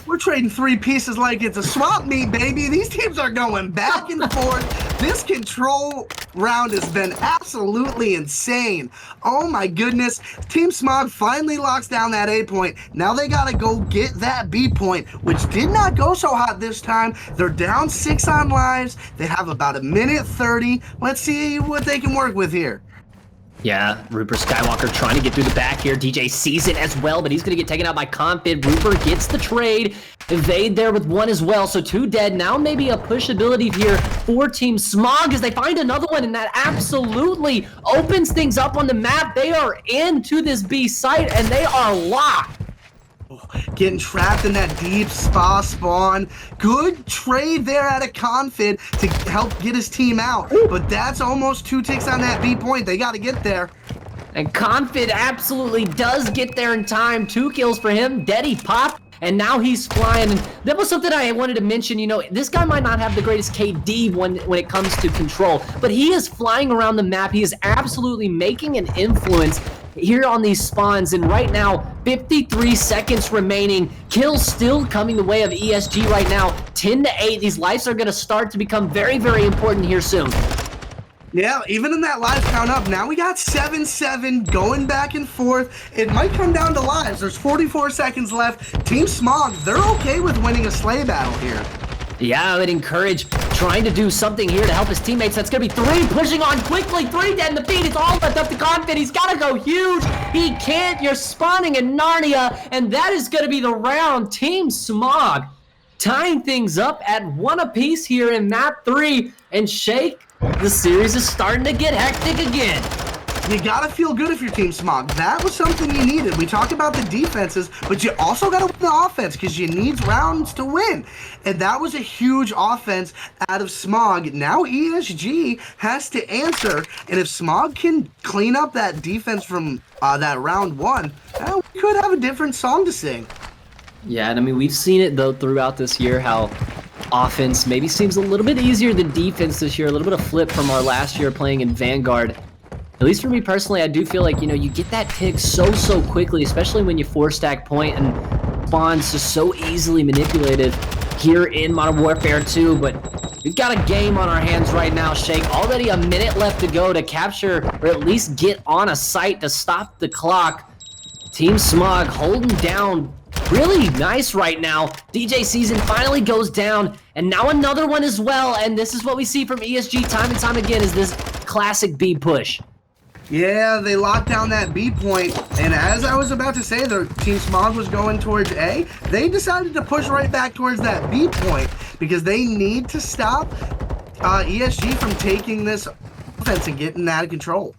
We're trading 3 pieces like it's a swamp meet, baby. These teams are going back and forth. This control round has been absolutely insane. Oh my goodness. Team Smog finally locks down that A point. Now they gotta go get that B point, which did not go so hot this time. They're down 6 on lives. They have about a minute 30. Let's see what they can work with here. Yeah, Rupert Skywalker trying to get through the back here. DJ sees it as well, but he's going to get taken out by Confid. Rupert gets the trade. Evade there with 1 as well, so 2 dead. Now maybe a push ability here for Team Smog as they find another one, and that absolutely opens things up on the map. They are into this B site, and they are locked. Getting trapped in that deep spa spawn. Good trade there at a Confid to help get his team out. But that's almost 2 ticks on that B point. They got to get there. And Confid absolutely does get there in time. 2 kills for him. Deddy popped. And now he's flying. And that was something I wanted to mention. You know, this guy might not have the greatest KD when it comes to control, but he is flying around the map. He is absolutely making an influence here on these spawns, and right now 53 seconds remaining. Kills still coming the way of ESG right now. 10-8. These lives are going to start to become very, very important here soon. Yeah, even in that live count up, now we got 7-7 going back and forth. It might come down to lives. There's 44 seconds left. Team Smog, they're okay with winning a sleigh battle here. Yeah, I would encourage trying to do something here to help his teammates. That's going to be 3 pushing on quickly. 3 dead in the feed. It's all left up to Confid. He's got to go huge. He can't. You're spawning in Narnia, and that is going to be the round. Team Smog tying things up at 1 apiece here in map 3. And Shake, the series is starting to get hectic again. You gotta feel good if you're Team Smog. That was something you needed. We talked about the defenses, but you also gotta win the offense because you need rounds to win. And that was a huge offense out of Smog. Now ESG has to answer, and if Smog can clean up that defense from that round 1, we could have a different song to sing. Yeah, and I mean, we've seen it though throughout this year how offense maybe seems a little bit easier than defense this year. A little bit of flip from our last year playing in Vanguard. At least for me personally, I do feel like, you know, you get that pick so quickly, especially when you 4-stack point, and spawns just so easily manipulated here in Modern Warfare 2. But we've got a game on our hands right now, Shake. Already a minute left to go to capture, or at least get on a site to stop the clock. Team Smog holding down really nice right now. DJ Season finally goes down, and now another one as well. And this is what we see from ESG time and time again, is this classic B push. Yeah, they locked down that B point, and as I was about to say, their Team Smog was going towards A. They decided to push right back towards that B point because they need to stop ESG from taking this offense and getting out of control.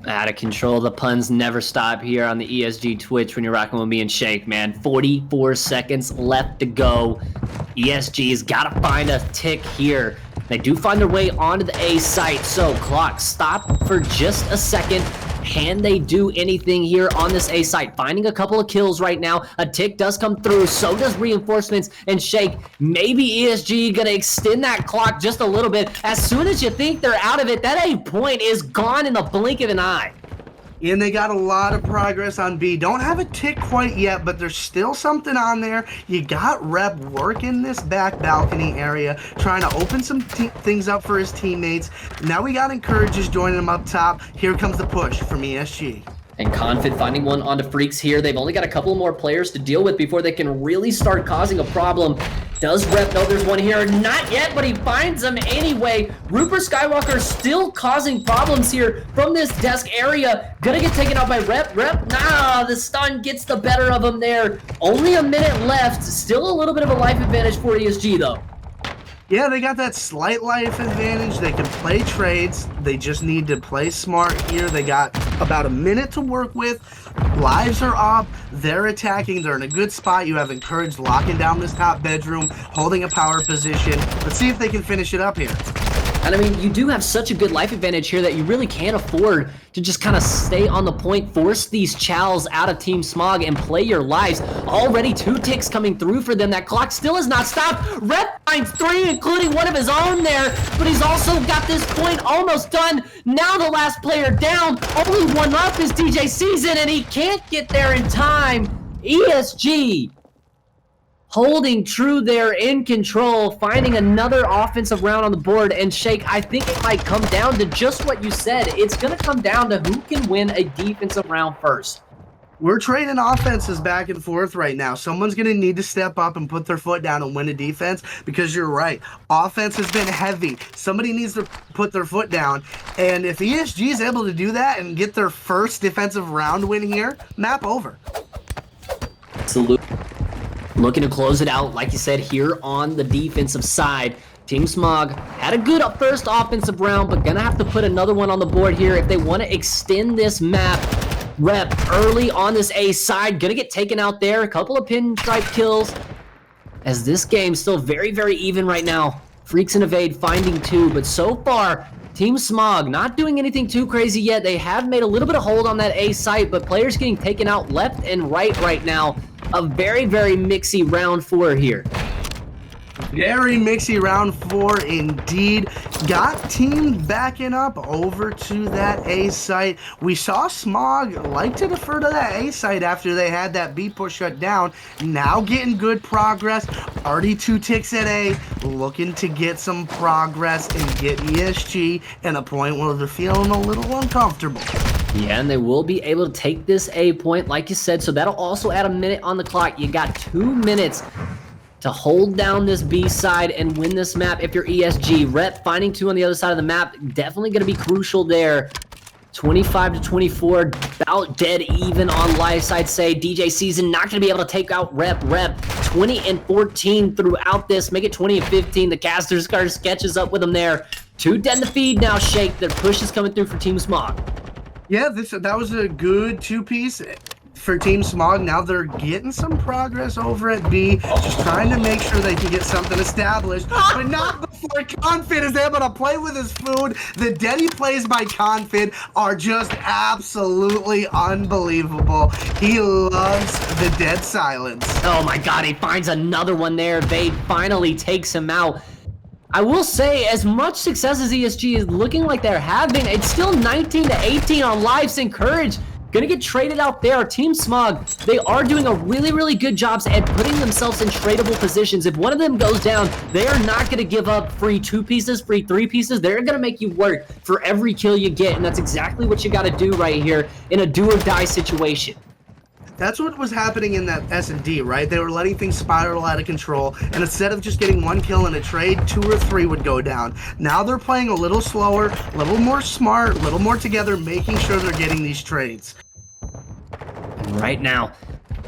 Out of control. The puns never stop here on the ESG Twitch when you're rocking with me and Shake, man. 44 seconds left to go. ESG's got to find a tick here. They do find their way onto the A site, so clock stop for just a second. Can they do anything here on this A site? Finding a couple of kills right now. A tick does come through, so does reinforcements. And Shake, maybe ESG gonna extend that clock just a little bit. As soon as you think they're out of it, that A point is gone in the blink of an eye. And they got a lot of progress on B. Don't have a tick quite yet, but there's still something on there. You got Rep working this back balcony area, trying to open some things up for his teammates. Now we got Encourages joining him up top. Here comes the push from ESG. And Confid finding one onto Freaks here. They've only got a couple more players to deal with before they can really start causing a problem. Does Rep know there's one here? Not yet, but he finds them anyway. Rupert Skywalker still causing problems here from this desk area. Gonna get taken out by Rep. Nah, the stun gets the better of him there. Only a minute left. Still a little bit of a life advantage for ESG, though. Yeah, they got that slight life advantage. They can play trades. They just need to play smart here. They got about a minute to work with. Lives are up. They're attacking. They're in a good spot. You have Encourage locking down this top bedroom, holding a power position. Let's see if they can finish it up here. And I mean, you do have such a good life advantage here that you really can't afford to just kind of stay on the point, force these chows out of Team Smog, and play your lives. Already 2 ticks coming through for them. That clock still has not stopped. Rep finds 3, including one of his own there, but he's also got this point almost done. Now the last player down. Only one up is DJ Season, and he can't get there in time. ESG holding true there, in control, finding another offensive round on the board. And Shake, I think it might come down to just what you said. It's going to come down to who can win a defensive round first. We're trading offenses back and forth right now. Someone's going to need to step up and put their foot down and win a defense, because you're right. Offense has been heavy. Somebody needs to put their foot down. And if ESG is able to do that and get their first defensive round win here, map over. Absolutely. Looking to close it out, like you said, here on the defensive side. Team Smog had a good first offensive round, but gonna have to put another one on the board here if they want to extend this map. Rep early on this A side, gonna get taken out there. A couple of pinstripe kills, as this game's still very, very even right now. Freaks and Evade finding 2, but so far, Team Smog not doing anything too crazy yet. They have made a little bit of hold on that A site, but players getting taken out left and right now. A very, very mixy round 4 here. Very mixy round 4 indeed. Got team backing up over to that A site. We saw Smog like to defer to that A site after they had that B push shut down. Now getting good progress. Already 2 ticks at A. Looking to get some progress and get ESG in a point where they're feeling a little uncomfortable. Yeah, and they will be able to take this A point, like you said, so that'll also add a minute on the clock. You got 2 minutes to hold down this B side and win this map if you're ESG. Rep finding 2 on the other side of the map, definitely going to be crucial there. 25-24, about dead even on lives, I'd say. DJ Season not going to be able to take out Rep. 20-14 throughout this, make it 20-15. The caster's card catches up with them there. 2 dead in the feed now, Shake. The push is coming through for Team Smog. Yeah, that was a good 2-piece for Team Smog. Now they're getting some progress over at B, just trying to make sure they can get something established, but not before Confid is able to play with his food. The dead he plays by Confid are just absolutely unbelievable. He loves the dead silence. Oh my god, he finds another one there. Vade finally takes him out. I will say, as much success as ESG is looking like they're having, it's still 19-18 on lives. Encourage gonna get traded out there. Team Smog, they are doing a really, really good job at putting themselves in tradable positions. If one of them goes down, they are not gonna give up free 2 pieces, free 3 pieces. They're gonna make you work for every kill you get, and that's exactly what you gotta do right here in a do or die situation. That's what was happening in that S&D, right? They were letting things spiral out of control, and instead of just getting 1 kill in a trade, 2 or 3 would go down. Now they're playing a little slower, a little more smart, a little more together, making sure they're getting these trades. And right now,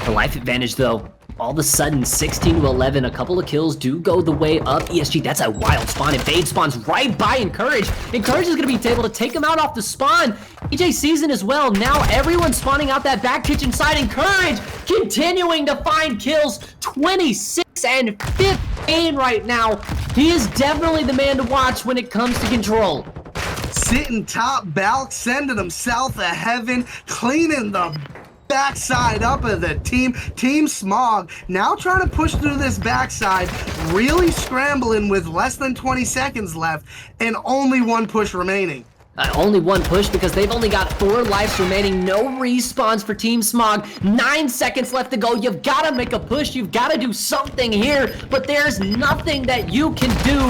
the life advantage, though, all of a sudden, 16-11, a couple of kills do go the way of ESG. That's a wild spawn. Evade spawns right by Encourage. Encourage is going to be able to take him out off the spawn. EJ Season as well. Now everyone's spawning out that back kitchen side. Encourage continuing to find kills. 26-15 right now. He is definitely the man to watch when it comes to control. Sitting top balk, sending him south of heaven, cleaning the backside up of the Team Smog. Now trying to push through this backside, really scrambling with less than 20 seconds left and only 1 push remaining. Only 1 push because they've only got 4 lives remaining. No respawns for Team Smog. 9 seconds left to go. You've got to make a push. You've got to do something here, but there's nothing that you can do.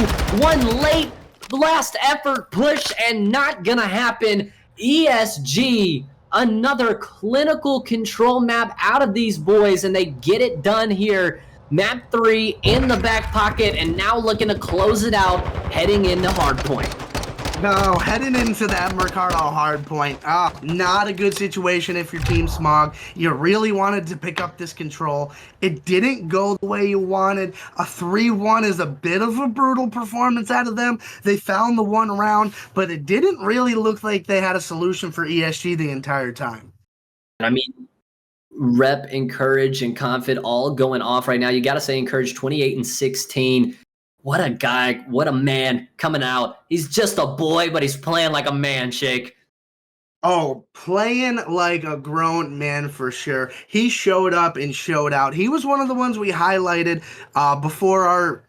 1 late last effort push and not gonna happen. ESG, another clinical control map out of these boys, and they get it done here. Map 3 in the back pocket, and now looking to close it out, heading into hardpoint. No, heading into that Mercado hard point. Not a good situation if you're Team Smog. You really wanted to pick up this control. It didn't go the way you wanted. A 3-1 is a bit of a brutal performance out of them. They found the one round, but it didn't really look like they had a solution for ESG the entire time. I mean, Rep, Encourage, and Confid all going off right now. You got to say Encourage 28 and 16. What a guy, what a man coming out. He's just a boy, but he's playing like a man, Shake. Oh, playing like a grown man for sure. He showed up and showed out. He was one of the ones we highlighted before our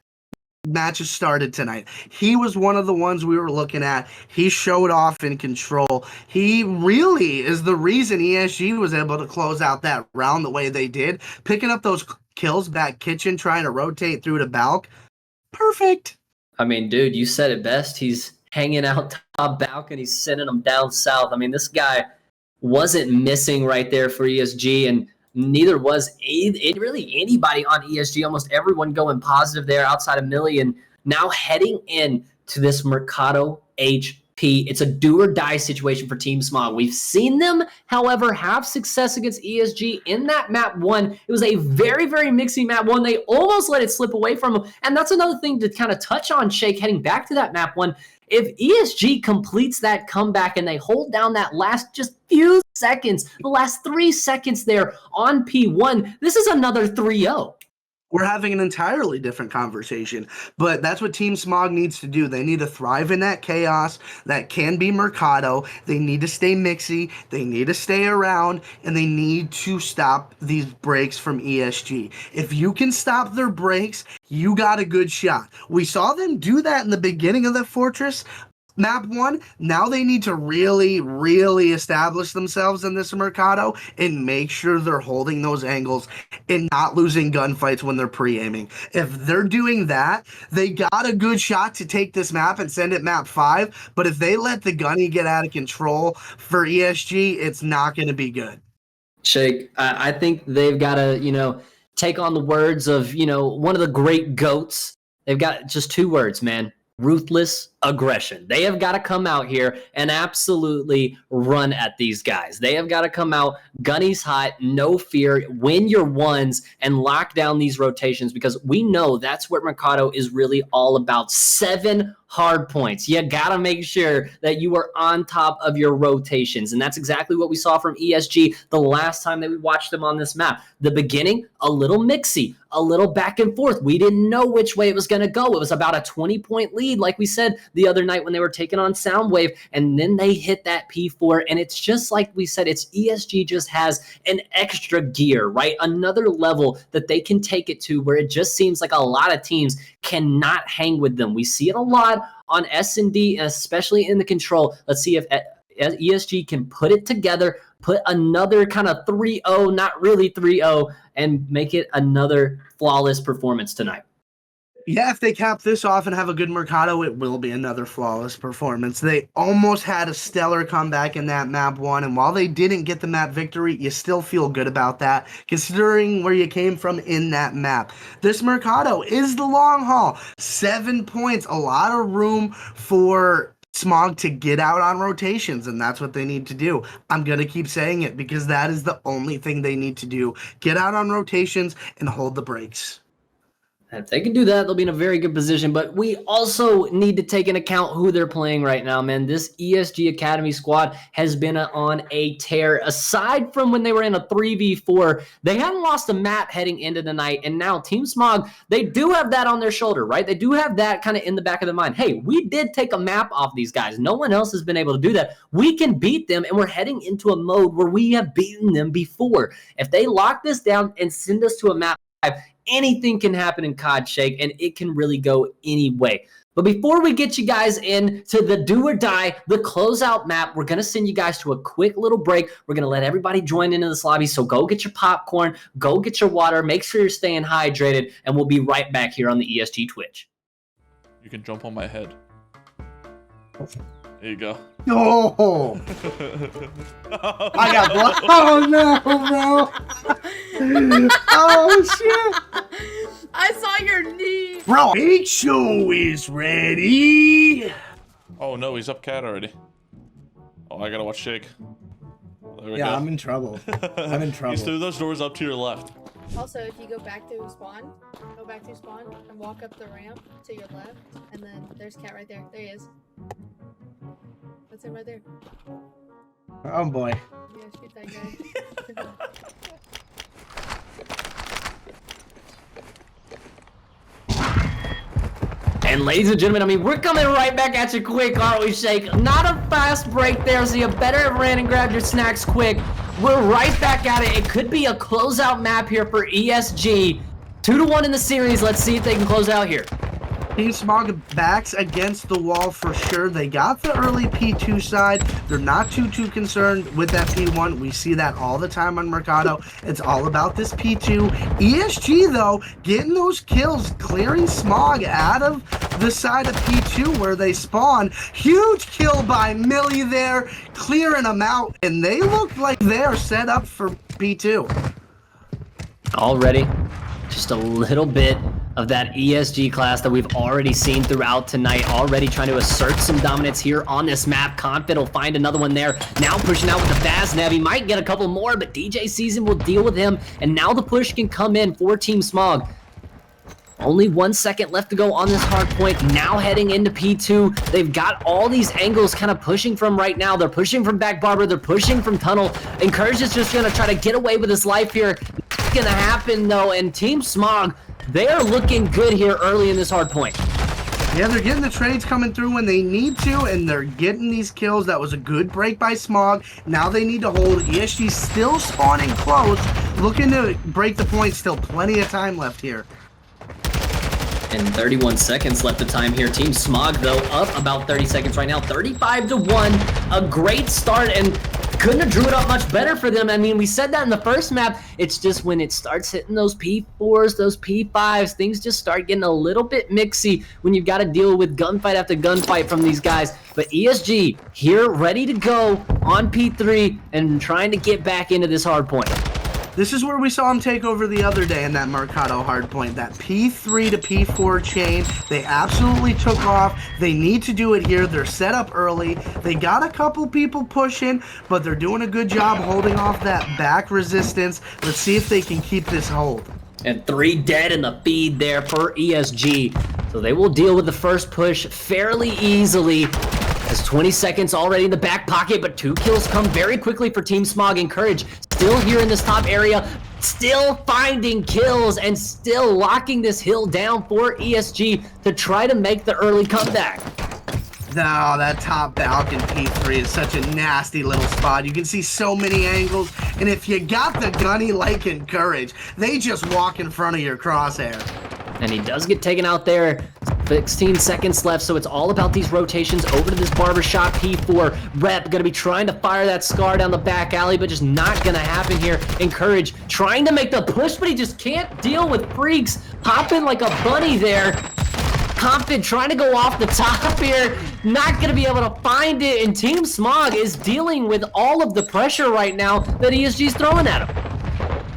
matches started tonight. He was one of the ones we were looking at. He showed off in control. He really is the reason ESG was able to close out that round the way they did. Picking up those kills back kitchen, trying to rotate through to Balk. Perfect. I mean, dude, you said it best. He's hanging out top balcony, sending them down south. I mean, this guy wasn't missing right there for ESG, and neither was really anybody on ESG. Almost everyone going positive there outside of Millie, and now heading in to this Mercado HP. It's a do-or-die situation for Team Smog. We've seen them, however, have success against ESG in that map 1. It was a very, very mixy map 1. They almost let it slip away from them, and that's another thing to kind of touch on, Shake, heading back to that map 1. If ESG completes that comeback and they hold down that last just few seconds, the last 3 seconds there on P1, this is another 3-0. We're having an entirely different conversation, but that's what Team Smog needs to do. They need to thrive in that chaos that can be Mercado. They need to stay mixy. They need to stay around, and they need to stop these breaks from ESG. If you can stop their breaks, you got a good shot. We saw them do that in the beginning of the Fortress map 1. Now they need to really, really establish themselves in this Mercado and make sure they're holding those angles and not losing gunfights when they're pre-aiming. If they're doing that, they got a good shot to take this map and send it map 5. But if they let the gunny get out of control for ESG, it's not going to be good. Shake, I think they've got to, take on the words of, one of the great GOATs. They've got just 2 words, man. Ruthless aggression. They have got to come out here and absolutely run at these guys. They have got to come out gunnies hot, no fear, win your ones, and lock down these rotations, because we know that's what Mercado is really all about. 7 hard points. You got to make sure that you are on top of your rotations, and that's exactly what we saw from ESG the last time that we watched them on this map. The beginning, a little mixy, a little back and forth. We didn't know which way it was going to go. It was about a 20-point lead, like we said the other night when they were taking on Soundwave, and then they hit that P4, and it's just like we said, it's ESG just has an extra gear, right? Another level that they can take it to where it just seems like a lot of teams cannot hang with them. We see it a lot on S&D, and especially in the control. Let's see if ESG can put it together, put another kind of 3-0, not really 3-0, and make it another flawless performance tonight. Yeah, if they cap this off and have a good Mercado, it will be another flawless performance. They almost had a stellar comeback in that map 1, and while they didn't get the map victory, you still feel good about that, considering where you came from in that map. This Mercado is the long haul. 7 points, a lot of room for Smog to get out on rotations, and that's what they need to do. I'm going to keep saying it because that is the only thing they need to do. Get out on rotations and hold the brakes. If they can do that, they'll be in a very good position. But we also need to take into account who they're playing right now, man. This ESG Academy squad has been on a tear. Aside from when they were in a 3v4, they hadn't lost a map heading into the night. And now Team Smog, they do have that on their shoulder, right? They do have that kind of in the back of their mind. Hey, we did take a map off these guys. No one else has been able to do that. We can beat them, and we're heading into a mode where we have beaten them before. If they lock this down and send us to a map 5, anything can happen in COD, Shake, and it can really go any way. But before we get you guys into the do or die, the closeout map, we're going to send you guys to a quick little break. We're going to let everybody join into this lobby. So go get your popcorn, go get your water, make sure you're staying hydrated, and we'll be right back here on the ESG Twitch. You can jump on my head. There you go. Oh! I got blood. Oh no, bro! Oh shit! I saw your knee. Bro, Big Show is ready. Oh no, he's up cat already. Oh, I gotta watch Shake. There we go. I'm in trouble. I'm in trouble. He's through those doors up to your left. Also, if you go back to spawn, and walk up the ramp to your left, and then there's Cat right there. There he is. That's him right there. Oh boy. Yeah, shoot that guy. And ladies and gentlemen, I mean, we're coming right back at you quick, aren't we, Shake? Not a fast break there, so you better ran and grabbed your snacks quick. We're right back at it. It could be a closeout map here for ESG. 2-1 in the series. Let's see if they can close out here. Team Smog backs against the wall for sure. They got the early P2 side. They're not too concerned with that P1. We see that all the time on Mercado. It's all about this P2. ESG, though, getting those kills, clearing Smog out of the side of P2 where they spawn. Huge kill by Millie there, clearing them out, and they look like they're set up for P2. Already, just a little bit of that ESG class that we've already seen throughout tonight, already trying to assert some dominance here on this map. Confid will find another one there. Now pushing out with the fast nav. He might get a couple more, but DJ Season will deal with him, and now the push can come in for Team Smog. Only 1 second left to go on this hard point. Now heading into P2. They've got all these angles kind of pushing from right now. They're pushing from back barber. They're pushing from tunnel. Encourage is just going to try to get away with his life here. Not going to happen, though. And Team Smog, they are looking good here early in this hard point. Yeah, they're getting the trades coming through when they need to, and they're getting these kills. That was a good break by Smog. Now they need to hold. ESG still spawning close, looking to break the point. Still plenty of time left here. And 31 seconds left of time here. Team Smog, though, up about 30 seconds right now. 35-1. A great start, and couldn't have drew it up much better for them. I mean, we said that in the first map. It's just when it starts hitting those P4s, those P5s, things just start getting a little bit mixy when you've got to deal with gunfight after gunfight from these guys. But ESG here, ready to go on P3 and trying to get back into this hard point. This is where we saw him take over the other day in that Mercado hardpoint. That P3 to P4 chain, they absolutely took off. They need to do it here. They're set up early. They got a couple people pushing, but they're doing a good job holding off that back resistance. Let's see if they can keep this hold. And 3 dead in the feed there for ESG. So they will deal with the first push fairly easily. Has 20 seconds already in the back pocket, but 2 kills come very quickly for Team Smog. And Courage still here in this top area, still finding kills and still locking this hill down for ESG to try to make the early comeback. No, that top balcony P3 is such a nasty little spot. You can see so many angles, and if you got the gunny like in Courage, they just walk in front of your crosshair. And he does get taken out there. 16 seconds left, so it's all about these rotations over to this barbershop P4. Rep gonna be trying to fire that Scar down the back alley, but just not gonna happen here. Encourage trying to make the push, but he just can't deal with Freaks hopping like a bunny there. Confid trying to go off the top here, not gonna be able to find it, and Team Smog is dealing with all of the pressure right now that ESG's throwing at him.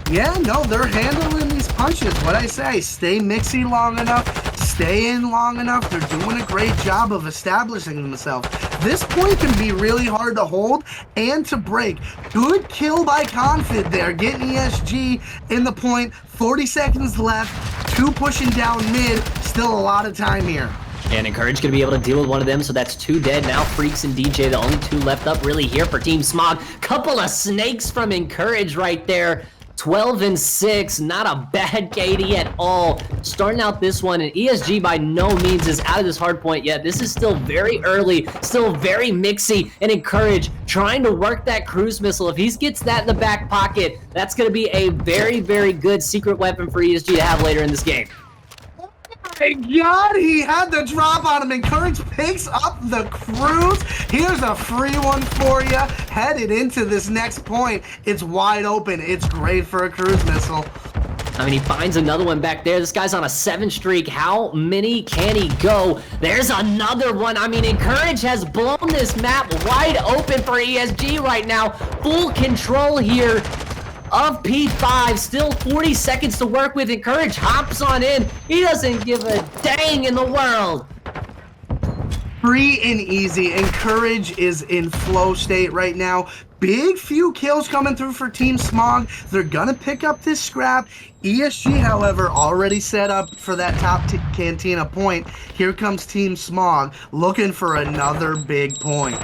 Yeah, no, they're handling these punches. What I say, stay mixy long enough, stay in long enough. They're doing a great job of establishing themselves. This point can be really hard to hold and to break. Good kill by Confid there, getting ESG in the point. 40 seconds left, 2 pushing down mid. Still a lot of time here. And Encourage gonna be able to deal with one of them, so that's 2 dead. Now Freaks and DJ, the only 2 left up really here for Team Smog. Couple of snakes from Encourage right there. 12-6, not a bad KD at all. Starting out this one, and ESG by no means is out of this hard point yet. This is still very early, still very mixy, and Encourage trying to work that cruise missile. If he gets that in the back pocket, that's going to be a very, very good secret weapon for ESG to have later in this game. My God, he had the drop on him. Encourage picks up the cruise. Here's a free one for you. Headed into this next point. It's wide open. It's great for a cruise missile. I mean, he finds another one back there. This guy's on a 7 streak. How many can he go? There's another one. I mean, Encourage has blown this map wide open for ESG right now. Full control here of P5. Still 40 seconds to work with. Encourage hops on in. He doesn't give a dang in the world. Free and easy. Encourage is in flow state right now. Big few kills coming through for Team Smog. They're gonna pick up this scrap. ESG, however, already set up for that top Cantina point. Here comes Team Smog looking for another big point.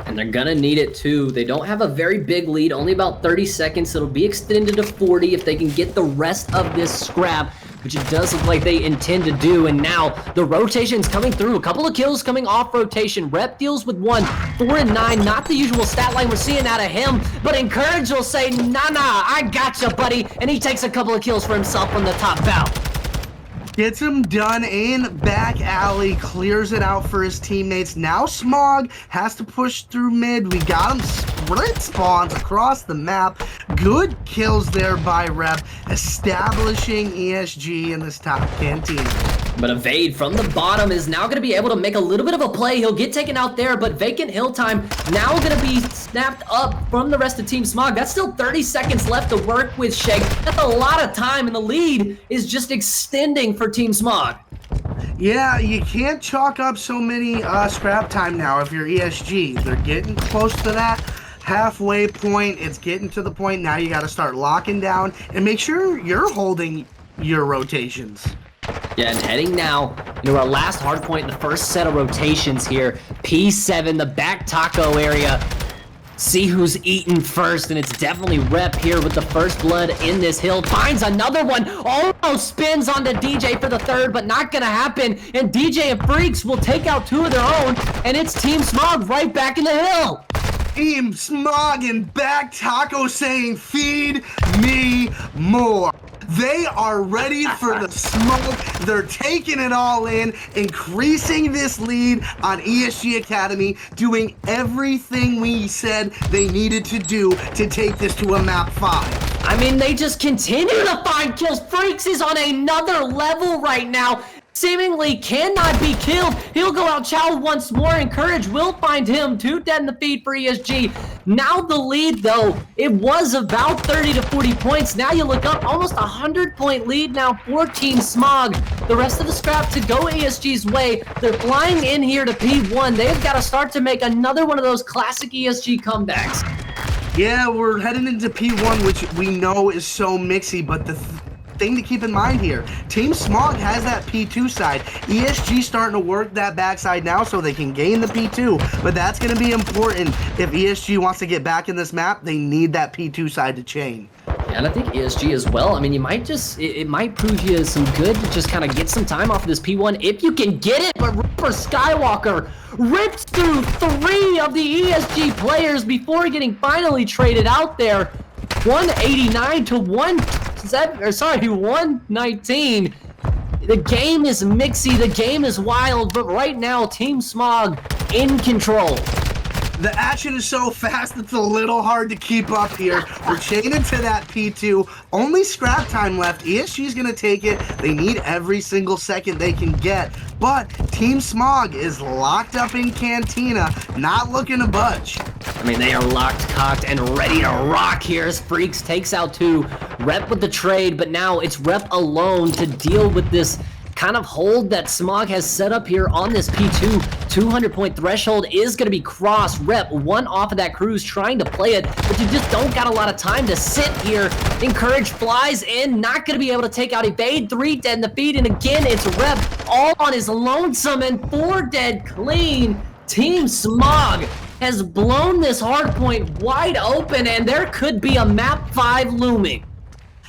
And they're gonna need it too. They don't have a very big lead, only about 30 seconds. It'll be extended to 40 if they can get the rest of this scrap, which it does look like they intend to do. And now the rotation's coming through. A couple of kills coming off rotation. Rep deals with 1, 4 and 9. Not the usual stat line we're seeing out of him, but Encourage will say, nah, I gotcha, buddy. And he takes a couple of kills for himself from the top bout. Gets him done in back alley, clears it out for his teammates. Now Smog has to push through mid. We got him sprint spawns across the map. Good kills there by Rep, establishing ESG in this top canteen. But Evade from the bottom is now going to be able to make a little bit of a play. He'll get taken out there, but Vacant Hill Time now going to be snapped up from the rest of Team Smog. That's still 30 seconds left to work with, Shake. That's a lot of time, and the lead is just extending for Team Smog. Yeah, you can't chalk up so many scrap time now if you're ESG. They're getting close to that halfway point. It's getting to the point now you got to start locking down and make sure you're holding your rotations. Yeah, and heading now into our last hard point in the first set of rotations here. P7, the back taco area. See who's eating first, and it's definitely Rep here with the first blood in this hill. Finds another one, almost spins onto DJ for the third, but not gonna happen. And DJ and Freaks will take out 2 of their own, and it's Team Smog right back in the hill. Team Smog and back taco saying, feed me more. They are ready for the smoke. They're taking it all in, increasing this lead on ESG Academy, doing everything we said they needed to do to take this to a map 5. I mean, they just continue to find kills. Freaks is on another level right now. Seemingly cannot be killed. He'll go out chow once more. Encourage will find him. 2 dead in the feed for ESG. Now the lead, though, it was about 30 to 40 points. Now you look up, almost a 100-point lead now for Team Smog. The rest of the scrap to go ESG's way. They're flying in here to P1. They've got to start to make another one of those classic ESG comebacks. Yeah, we're heading into P1, which we know is so mixy, but the thing to keep in mind here, Team Smog has that P2 side. ESG starting to work that backside now so they can gain the P2, but that's going to be important if ESG wants to get back in this map. They need that P2 side to chain. And I think ESG as well. I mean, you might just, it might prove you some good to just kind of get some time off of this P1 if you can get it. But Ripper Skywalker rips through 3 of the ESG players before getting finally traded out there. 189 to 119. The game is mixy, the game is wild, but right now, Team Smog in control. The action is so fast, it's a little hard to keep up here. We're chaining to that P2. Only scrap time left. ESG's going to take it. They need every single second they can get. But Team Smog is locked up in Cantina, not looking to budge. I mean, they are locked, cocked, and ready to rock here as Freaks takes out 2. Rep with the trade, but now it's Rep alone to deal with this kind of hold that Smog has set up here on this P2. 200-point threshold is going to be crossed. Rep 1 off of that cruise trying to play it, but you just don't got a lot of time to sit here. Encourage flies in, not going to be able to take out Evade. 3 dead in the feed, and again, it's Rep all on his lonesome, and 4 dead clean. Team Smog has blown this hard point wide open, and there could be a map 5 looming.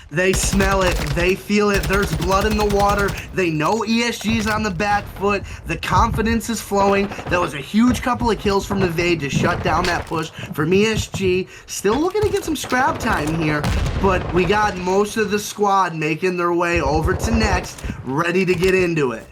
They smell it. They feel it. There's blood in the water. They know ESG's on the back foot. The confidence is flowing. That was a huge couple of kills from the Evade to shut down that push from ESG. Still looking to get some scrap time here, but we got most of the squad making their way over to next, ready to get into it.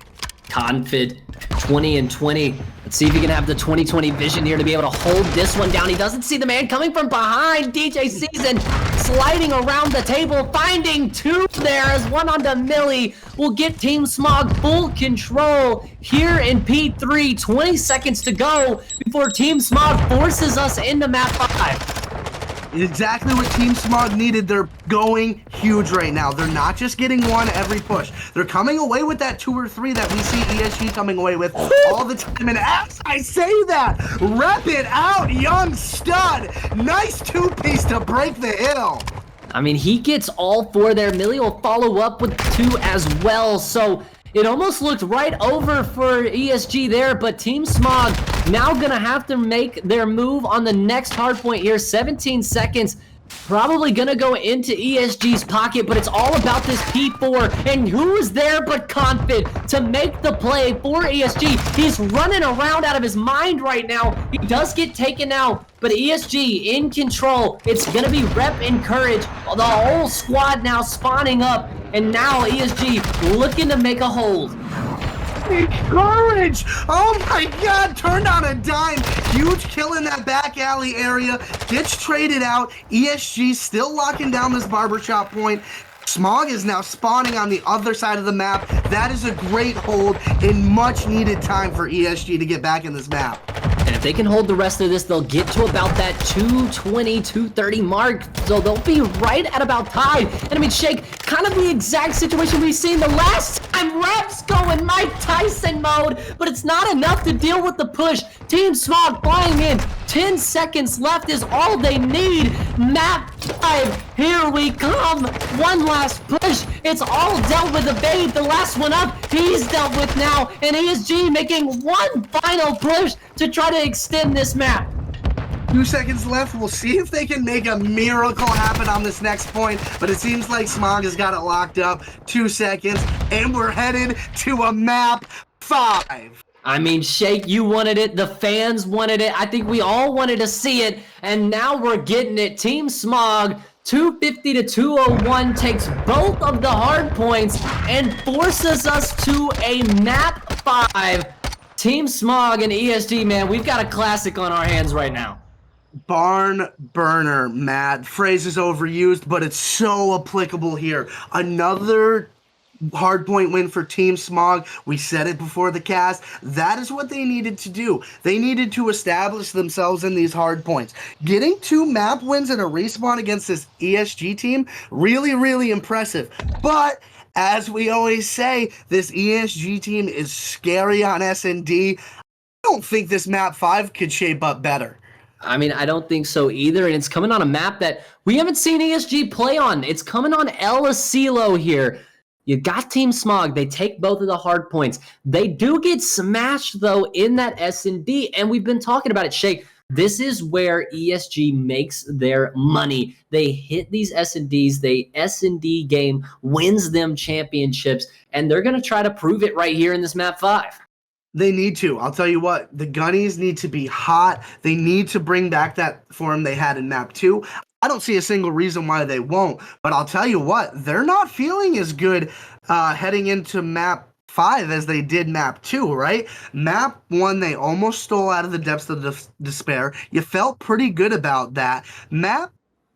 Confid 20 and 20. Let's see if he can have the 2020 vision here to be able to hold this one down. He doesn't see the man coming from behind. DJ Season sliding around the table, finding 2 there as 1 onto Millie will get Team Smog full control here in P3. 20 seconds to go before Team Smog forces us into map 5. Exactly what Team Smog needed. They're going huge right now. They're not just getting one every push. They're coming away with that 2 or 3 that we see ESG coming away with all the time. And as I say that, rep it out, young stud. Nice 2-piece to break the hill. I mean, he gets all 4 there. Millie will follow up with 2 as well. So it almost looked right over for ESG there, but Team Smog now gonna have to make their move on the next hard point here. 17 seconds. Probably gonna go into ESG's pocket, but it's all about this P4. And who is there but Confid to make the play for ESG? He's running around out of his mind right now. He does get taken out, but ESG in control. It's gonna be Rep and Courage. The whole squad now spawning up, and now ESG looking to make a hold. Courage! Oh my god, turned on a dime. Huge kill in that back alley area. Gets traded out. ESG still locking down this barbershop point. Smog is now spawning on the other side of the map. That is a great hold and much needed time for ESG to get back in this map. And if they can hold the rest of this, they'll get to about that 220, 230 mark. So they'll be right at about tied. And I mean, Shake, kind of the exact situation we've seen the last time. Rep's going Mike Tyson mode, but it's not enough to deal with the push. Team Smog flying in. 10 seconds left is all they need. Map 5, here we come. One last push. It's all dealt with. The bait, the last one up, he's dealt with now. And ESG making one final push to try to extend this map. 2 seconds left. We'll see if they can make a miracle happen on this next point, but it seems like Smog has got it locked up. 2 seconds, and we're headed to a map 5. I mean, Shake, you wanted it. The fans wanted it. I think we all wanted to see it, and now we're getting it. Team Smog, 250 to 201, takes both of the hard points and forces us to a map 5. Team Smog and ESG, man, we've got a classic on our hands right now. Barn burner, Matt. Phrase is overused, but it's so applicable here. Another hardpoint win for Team Smog. We said it before the cast. That is what they needed to do. They needed to establish themselves in these hardpoints. Getting 2 map wins in a respawn against this ESG team, really, really impressive. But as we always say, this ESG team is scary on S&D. I don't think this map 5 could shape up better. I mean, I don't think so either, and it's coming on a map that we haven't seen ESG play on. It's coming on El Asilo here. You got Team Smog. They take both of the hard points. They do get smashed, though, in that S&D, and we've been talking about it, Shake. This is where ESG makes their money. They hit these S&Ds. The S&D game wins them championships, and they're going to try to prove it right here in this map 5. They need to. I'll tell you what, the Gunnies need to be hot. They need to bring back that form they had in map 2. I don't see a single reason why they won't, but I'll tell you what, they're not feeling as good heading into map 5 as they did map 2, right? Map 1, they almost stole out of the depths of despair. You felt pretty good about that. Map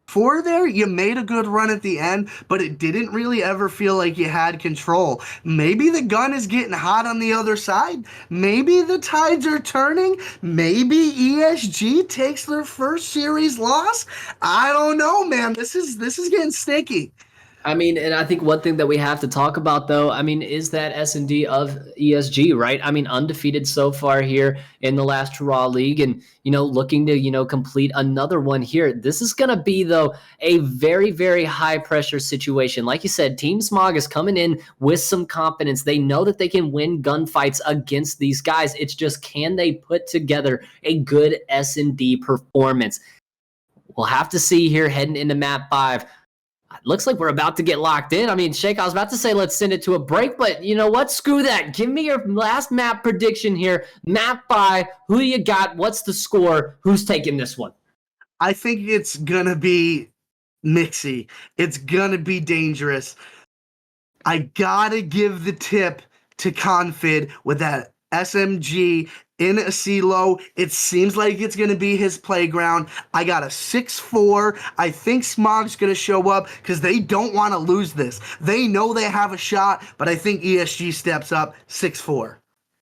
4 there, you made a good run at the end, but it didn't really ever feel like you had control. Maybe the gun is getting hot on the other side. Maybe the tides are turning. Maybe ESG takes their first series loss. I don't know, man. This is getting sticky. I mean, and I think one thing that we have to talk about, though, I mean, is that S&D of ESG, right? I mean, undefeated so far here in the last Raw League and, looking to, complete another one here. This is going to be, though, a very, very high-pressure situation. Like you said, Team Smog is coming in with some confidence. They know that they can win gunfights against these guys. It's just, can they put together a good S&D performance? We'll have to see here heading into map 5. Looks like we're about to get locked in. I mean, Shake, I was about to say let's send it to a break, but you know what? Screw that. Give me your last map prediction here. Map 5, who you got? What's the score? Who's taking this one? I think it's going to be mixy. It's going to be dangerous. I got to give the tip to Confid with that SMG in Asilo. It seems like it's going to be his playground. I got a 6-4. I think Smog's going to show up because they don't want to lose this. They know they have a shot, but I think ESG steps up 6-4.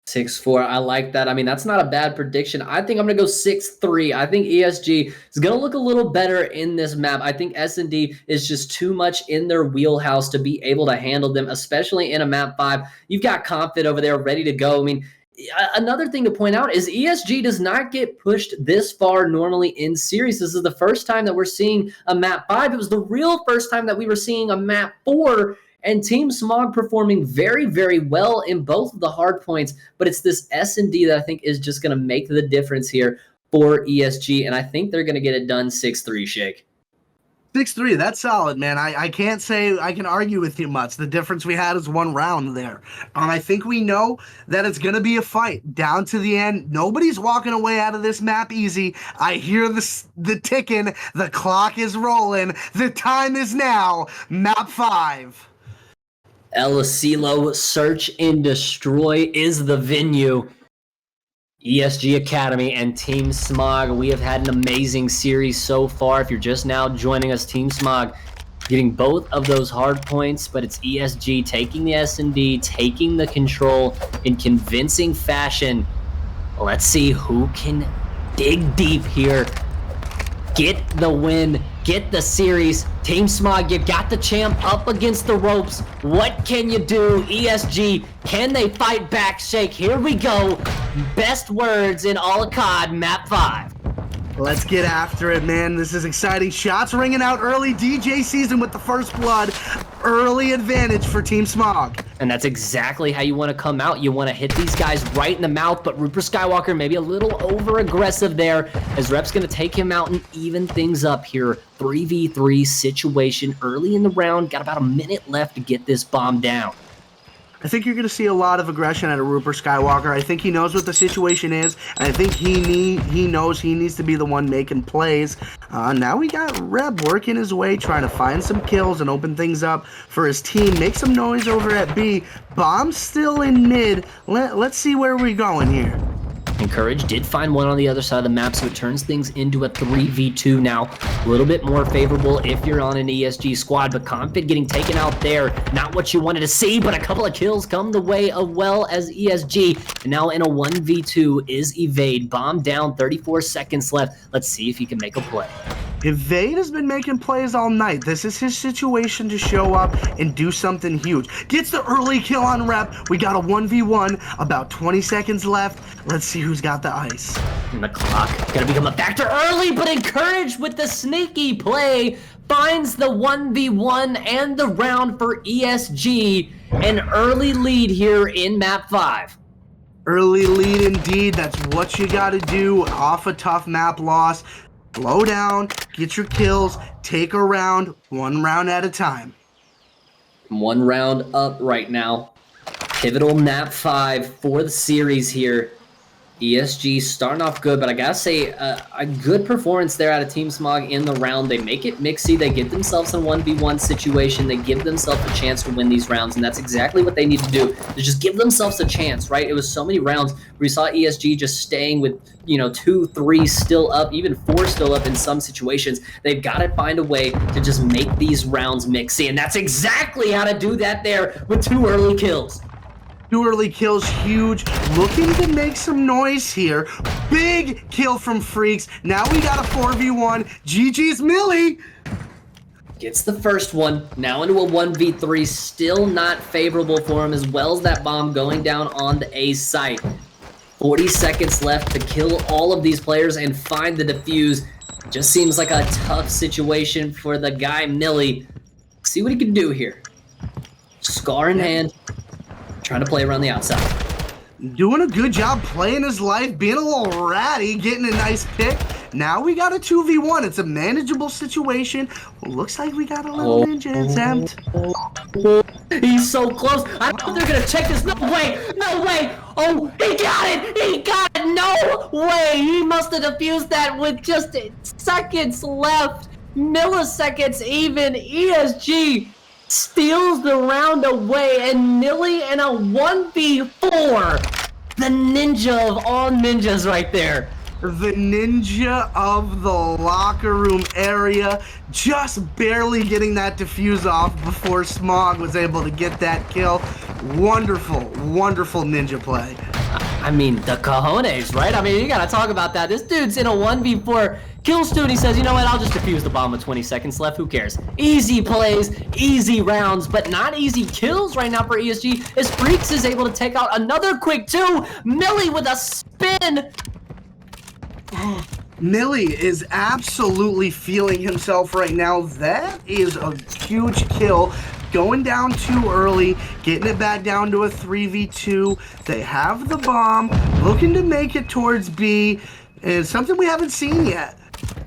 6-4. I like that. I mean, that's not a bad prediction. I think I'm going to go 6-3. I think ESG is going to look a little better in this map. I think S&D is just too much in their wheelhouse to be able to handle them, especially in a map 5. You've got Confid over there ready to go. I mean, another thing to point out is ESG does not get pushed this far normally in series. This is the first time that we're seeing a map 5. It was the real first time that we were seeing a map 4. And Team Smog performing very, very well in both of the hard points, but it's this S&D that I think is just going to make the difference here for ESG, and I think they're going to get it done 6-3, Shake. 6-3, that's solid, man. I can't say I can argue with you much. The difference we had is 1 round there. I think we know that it's going to be a fight down to the end. Nobody's walking away out of this map easy. I hear the ticking. The clock is rolling. The time is now. Map 5. El Asilo, Search and Destroy is the venue. ESG Academy and Team Smog, we have had an amazing series so far. If you're just now joining us, Team Smog getting both of those hard points, but it's ESG taking the S&D, taking the control in convincing fashion. Let's see who can dig deep here, get the win, get the series. Team Smog, you got the champ up against the ropes. What can you do? ESG, can they fight back? Shake, here we go. Best words in all of COD, map 5. Let's get after it, man. This is exciting. Shots ringing out early. DJ season with the first blood. Early advantage for Team Smog. And that's exactly how you want to come out. You want to hit these guys right in the mouth, but Rupert Skywalker maybe a little over-aggressive there as Rep's going to take him out and even things up here. 3v3 situation early in the round. Got about a minute left to get this bomb down. I think you're going to see a lot of aggression out of Rupert Skywalker. I think he knows what the situation is, and I think he knows he needs to be the one making plays. Now we got Rep working his way, trying to find some kills and open things up for his team. Make some noise over at B. Bomb's still in mid. Let's see where we're going here. And Courage did find one on the other side of the map, so it turns things into a 3v2 now. A little bit more favorable if you're on an ESG squad, but Confid getting taken out there. Not what you wanted to see, but a couple of kills come the way of well as ESG. And now in a 1v2 is Evade. Bomb down, 34 seconds left. Let's see if he can make a play. Evade has been making plays all night. This is his situation to show up and do something huge. Gets the early kill on Rep. We got a 1v1, about 20 seconds left. Let's see who's got the ice. And the clock gonna become a factor early, but encouraged with the sneaky play. Finds the 1v1 and the round for ESG. An early lead here in map 5. Early lead indeed. That's what you got to do off a tough map loss. Slow down, get your kills, take a round, 1 round at a time. 1 round up right now. Pivotal map 5 for the series here. ESG starting off good, but I gotta say, a good performance there out of Team Smog in the round. They make it mixy, they get themselves in a 1v1 situation, they give themselves a chance to win these rounds, and that's exactly what they need to do, to just give themselves a chance, right? It was so many rounds where we saw ESG just staying with, 2, 3 still up, even 4 still up in some situations. They've got to find a way to just make these rounds mixy, and that's exactly how to do that there with 2 early kills. 2 early kills, huge. Looking to make some noise here. Big kill from Freaks. Now we got a 4v1. GG's Millie. Gets the first one. Now into a 1v3. Still not favorable for him, as well as that bomb going down on the A site. 40 seconds left to kill all of these players and find the defuse. Just seems like a tough situation for the guy, Millie. See what he can do here. Scar in hand. Trying to play around the outside. Doing a good job playing his life, being a little ratty, getting a nice pick. Now we got a 2v1. It's a manageable situation. Looks like we got a little ninja attempt. He's so close. I don't know if they're going to check this. No way. No way. Oh, he got it. He got it. No way. He must have defused that with just seconds left. Milliseconds even. ESG steals the round away, and Millie in a 1v4. The ninja of all ninjas right there. The ninja of the locker room area, just barely getting that defuse off before Smog was able to get that kill. Wonderful, wonderful ninja play. I mean, the cojones, right? I mean, you gotta talk about that. This dude's in a 1v4 kill stew. He says, you know what, I'll just defuse the bomb with 20 seconds left. Who cares? Easy plays, easy rounds, but not easy kills right now for ESG, as Freaks is able to take out another quick 2. Millie with a spin. Millie is absolutely feeling himself right now. That is a huge kill. Going down too early, getting it back down to a 3v2. They have the bomb, looking to make it towards B, and something we haven't seen yet.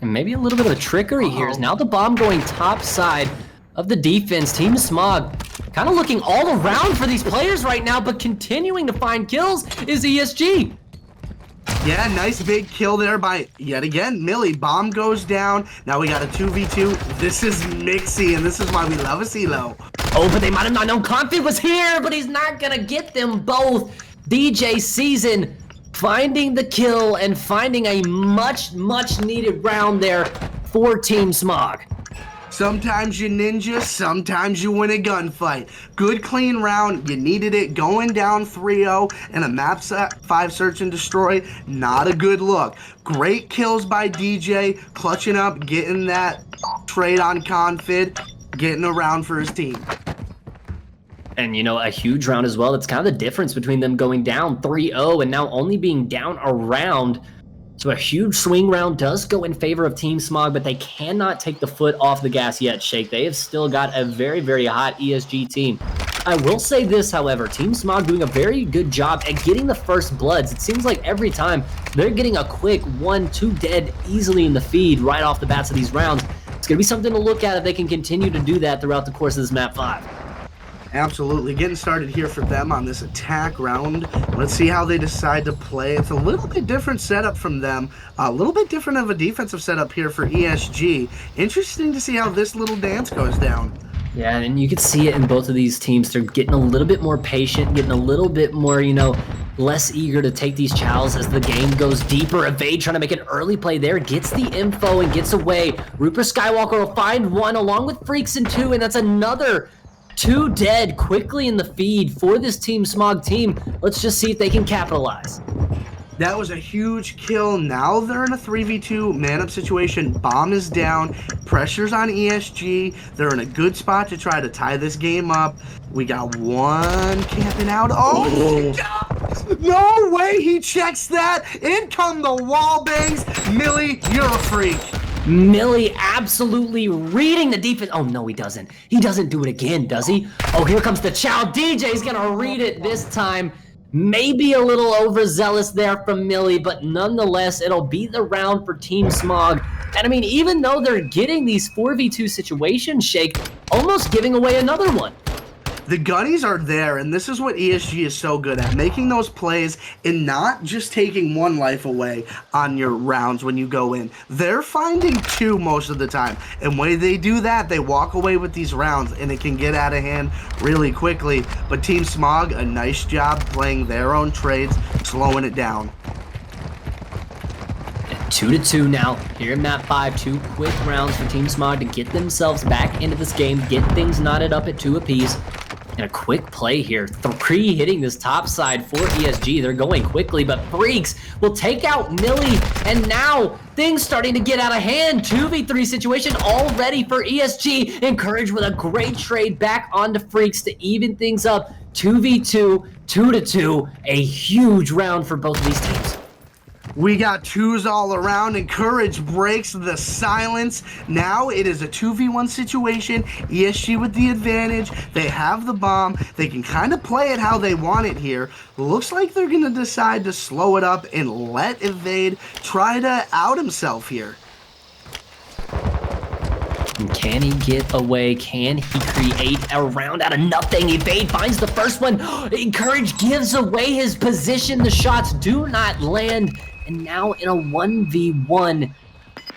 And maybe a little bit of a trickery here is now the bomb going top side of the defense. Team Smog kind of looking all around for these players right now, but continuing to find kills is ESG. Yeah, nice big kill there by, yet again, Millie. Bomb goes down. Now we got a 2v2. This is Mixy, and this is why we love a CeeLo. Oh, but they might have not known Config was here, but he's not gonna get them both. DJ Season finding the kill and finding a much needed round there for Team Smog. Sometimes you ninja, sometimes you win a gunfight. Good clean round, you needed it. Going down 3-0 and a map 5 search and destroy, not a good look. Great kills by DJ, clutching up, getting that trade on Confid, getting a round for his team. And, you know, a huge round as well. That's kind of the difference between them going down 3-0 and now only being down a round. So a huge swing round does go in favor of Team Smog, but they cannot take the foot off the gas yet, Shake. They have still got a very hot ESG team. I will say this, however, Team Smog doing a very good job at getting the first bloods. It seems like every time they're getting a quick 1-2 dead easily in the feed right off the bats of these rounds. It's going to be something to look at if they can continue to do that throughout the course of this map 5. Absolutely. Getting started here for them on this attack round. Let's see how they decide to play. It's a little bit different setup from them. A little bit different of a defensive setup here for ESG. Interesting to see how this little dance goes down. Yeah, and you can see it in both of these teams. They're getting a little bit more patient, getting a little bit more, you know, less eager to take these chows as the game goes deeper. Evade trying to make an early play there, gets the info and gets away. Rupert Skywalker will find one along with Freaks in 2, and that's another 2 dead quickly in the feed for this Team Smog team. Let's just see if they can capitalize. That was a huge kill. Now they're in a 3v2 man-up situation. Bomb is down. Pressure's on ESG. They're in a good spot to try to tie this game up. We got one camping out. Oh, no way he checks that. In come the wall bangs. Millie, you're a freak. Millie absolutely reading the defense. Oh, no, he doesn't. He doesn't do it again, does he? Oh, here comes the chow. DJ's gonna read it this time. Maybe a little overzealous there from Millie, but nonetheless, it'll be the round for Team Smog. And I mean, even though they're getting these 4v2 situations, Shake, almost giving away another one. The gunnies are there, and this is what ESG is so good at, making those plays and not just taking one life away on your rounds when you go in. They're finding 2 most of the time, and when they do that, they walk away with these rounds, and it can get out of hand really quickly. But Team Smog, a nice job playing their own trades, slowing it down. 2-2 now here in map 5. 2 quick rounds for Team Smog to get themselves back into this game, get things knotted up at 2 apiece. And a quick play here. 3 hitting this top side for ESG. They're going quickly, but Freaks will take out Millie. And now things starting to get out of hand. 2v3 situation all ready for ESG. Encouraged with a great trade back onto Freaks to even things up. 2v2, 2-2. A huge round for both of these teams. We got 2s all around, and Courage breaks the silence. Now it is a 2v1 situation. ESG with the advantage. They have the bomb. They can kind of play it how they want it here. Looks like they're going to decide to slow it up and let Evade try to out himself here. And can he get away? Can he create a round out of nothing? Evade finds the first one. Courage gives away his position. The shots do not land. And now in a 1v1,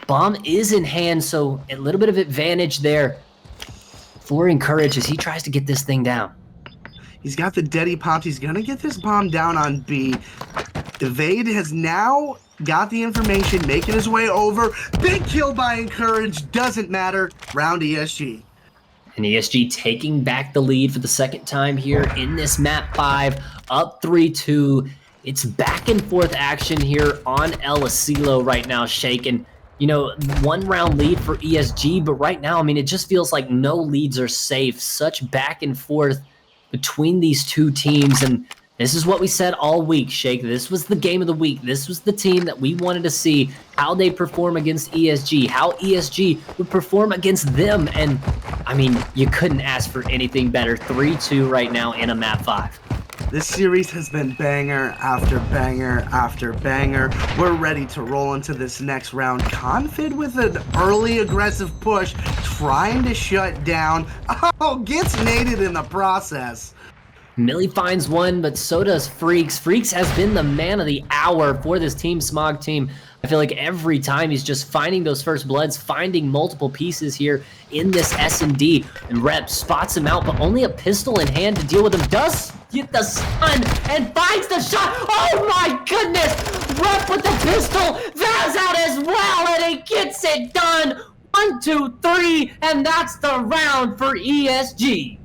bomb is in hand, so a little bit of advantage there for Encourage as he tries to get this thing down. He's got the deady popped. He's going to get this bomb down on B. Evade has now got the information, making his way over. Big kill by Encourage. Doesn't matter. Round ESG. And ESG taking back the lead for the second time here in this map 5, up 3-2. It's back and forth action here on El Asilo right now, shaking. You know, 1 round lead for ESG, but right now, I mean, it just feels like no leads are safe. Such back and forth between these two teams, and this is what we said all week, Shake. This was the game of the week. This was the team that we wanted to see how they perform against ESG, how ESG would perform against them, and I mean, you couldn't ask for anything better. 3-2 right now in a map 5. This series has been banger after banger after banger. We're ready to roll into this next round. Confid with an early aggressive push, trying to shut down. Oh, gets naded in the process. Millie finds one, but so does Freaks. Freaks has been the man of the hour for this Team Smog team. I feel like every time he's just finding those first bloods, finding multiple pieces here in this S&D. And Rep spots him out, but only a pistol in hand to deal with him. Does get the stun and finds the shot. Oh my goodness! Rep with the pistol. Vaz out as well, and he gets it done. 1, 2, 3, and that's the round for ESG.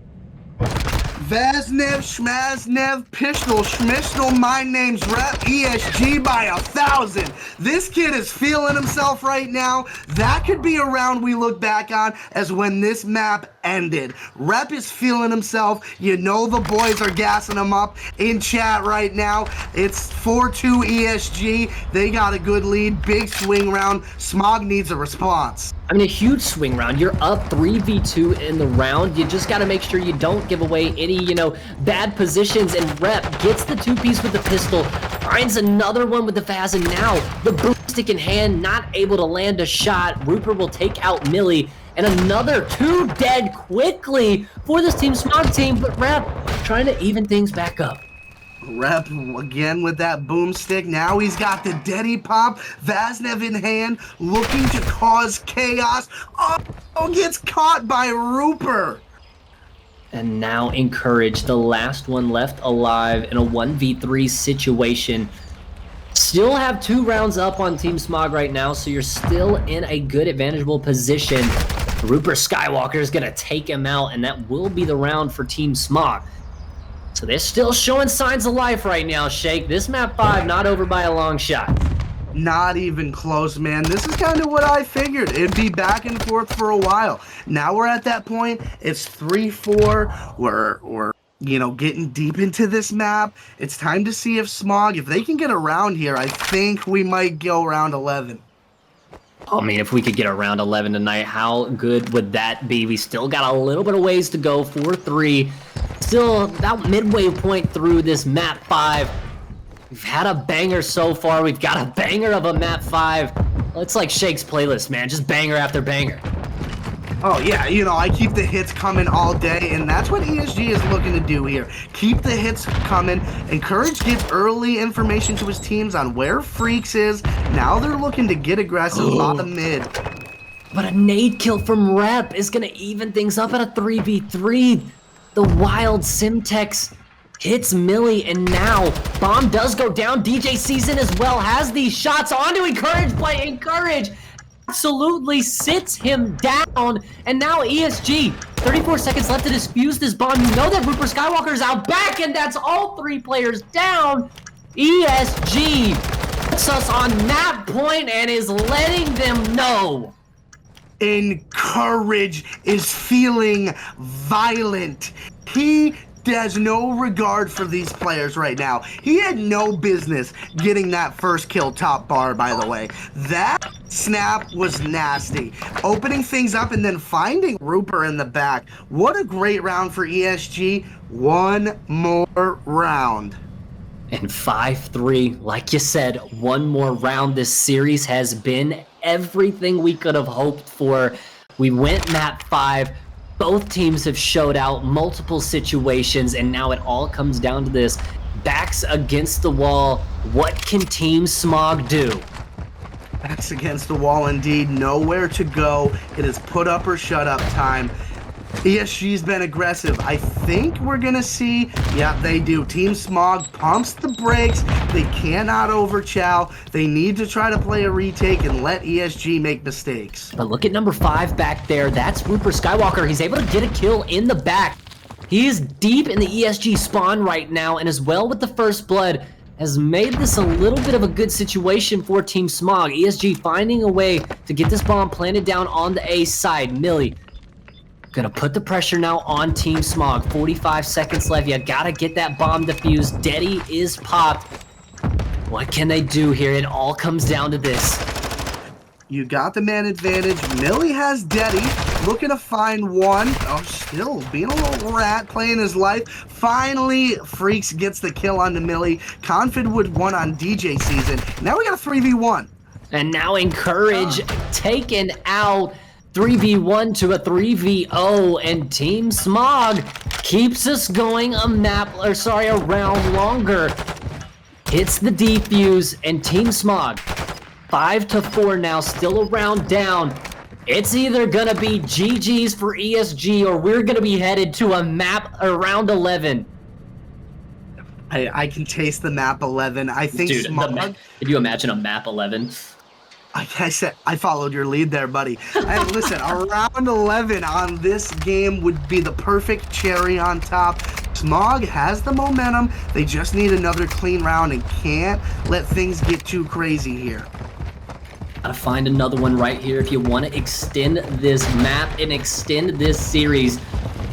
Vaznev, Schmaznev, Pistol, Schmishnel, my name's Rep, ESG by 1,000. This kid is feeling himself right now. That could be a round we look back on as when this map ended. Rep is feeling himself. You know the boys are gassing him up in chat right now. It's 4-2 ESG. They got a good lead. Big swing round. Smog needs a response. I mean, a huge swing round. You're up 3v2 in the round. You just got to make sure you don't give away any, bad positions. And Rep gets the 2-piece with the pistol, finds another one with the Vaz, and now the boomstick in hand, not able to land a shot. Rupert will take out Millie, and another 2 dead quickly for this Team Smog team. But Rep trying to even things back up. Rep again with that boomstick. Now he's got the Deddy Pop. Vaznev in hand, looking to cause chaos. Oh, gets caught by Rupert. And now Encourage, the last one left alive in a 1v3 situation. Still have 2 rounds up on Team Smog right now, so you're still in a good advantageable position. Rupert Skywalker is going to take him out, and that will be the round for Team Smog. So they're still showing signs of life right now, Shake. This map 5 not over by a long shot. Not even close, man. This is kind of what I figured. It'd be back and forth for a while. Now we're at that point. It's 3-4. We're getting deep into this map. It's time to see if Smog, if they can get around here, I think we might go round 11. I mean, if we could get around 11 tonight, how good would that be? We still got a little bit of ways to go, 4-3. Still about midway point through this map 5. We've had a banger so far. We've got a banger of a map 5. It's like Shake's playlist, man. Just banger after banger. Oh, yeah, I keep the hits coming all day, and that's what ESG is looking to do here. Keep the hits coming. Encourage gets early information to his teams on where Freaks is. Now they're looking to get aggressive bottom mid. But a nade kill from Rep is going to even things up at a 3v3. The wild Simtex hits Millie, and now bomb does go down. DJ Season as well has these shots onto Encourage, but Encourage absolutely sits him down. And now ESG, 34 seconds left to defuse this bomb. You know that Rupert Skywalker's out back, and that's all 3 players down. ESG puts us on that point and is letting them know. Encourage is feeling violent. He has no regard for these players right now. He had no business getting that first kill top bar, by the way. That snap was nasty. Opening things up and then finding Rupert in the back. What a great round for ESG. One more round. And 5-3, like you said, one more round. This series has been everything we could have hoped for. We went map 5. Both teams have showed out multiple situations, and now it all comes down to this. Backs against the wall. What can Team Smog do? Backs against the wall indeed. Nowhere to go. It is put up or shut up time. ESG's been aggressive. I think we're gonna see, yeah, they do. Team Smog pumps the brakes. They cannot overchow. They need to try to play a retake and let ESG make mistakes. But look at number 5 back there. That's Rupert Skywalker. He's able to get a kill in the back. He is deep in the ESG spawn right now, and as well with the first blood. has made this a little bit of a good situation for Team Smog. ESG finding a way to get this bomb planted down on the A side. Millie gonna put the pressure now on Team Smog. 45 seconds left. You gotta get that bomb defused. Deddy is popped. What can they do here? It all comes down to this. You got the man advantage. Millie has Deddy, looking to find one. Oh, still being a little rat, playing his life. Finally, Freaks gets the kill onto Millie. Confid would won on DJ season. Now we got a 3v1. And now Encourage taken out. 3v1 to a 3v0, and Team Smog keeps us going a round longer. Hits the defuse, and Team Smog 5-4 now, still a round down. It's either gonna be GG's for ESG, or we're gonna be headed to a map around 11. I can taste the map 11. I think Dude, Smog. Could you imagine a map 11? Like I said, I followed your lead there, buddy. And listen, around 11 on this game would be the perfect cherry on top. Smog has the momentum. They just need another clean round and can't let things get too crazy here. Gotta find another one right here if you want to extend this map and extend this series.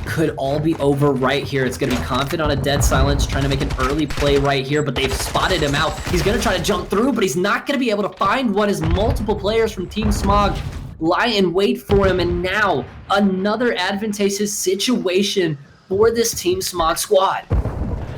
Could all be over right here. It's gonna be Confident on a dead silence, trying to make an early play right here, but they've spotted him out. He's gonna try to jump through, but he's not gonna be able to find one as multiple players from Team Smog lie in wait for him. And now another advantageous situation for this Team Smog squad.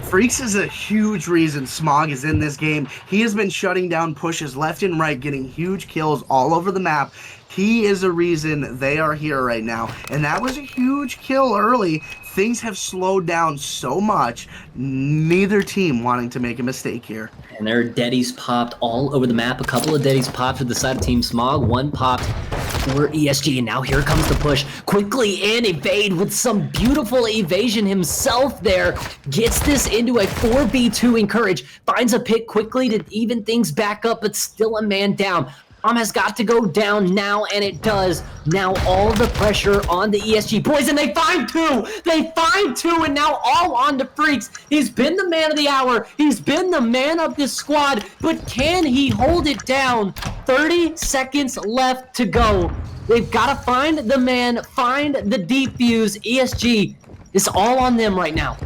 Freaks is a huge reason Smog is in this game. He has been shutting down pushes left and right, getting huge kills all over the map. He is a reason they are here right now. And that was a huge kill early. Things have slowed down so much. Neither team wanting to make a mistake here. And there are Deddies popped all over the map. A couple of Deddies popped to the side of Team Smog. One popped for ESG. And now here comes the push. Quickly in, Evade with some beautiful evasion himself there. Gets this into a 4v2 Encourage. Finds a pick quickly to even things back up, but still a man down. Has got to go down now, and it does. Now all the pressure on the ESG boys, and they find two! They find two, and now all on to Freaks. He's been the man of the hour. He's been the man of this squad, but can he hold it down? 30 seconds left to go. They've got to find the man, find the defuse. ESG, it's all on them right now.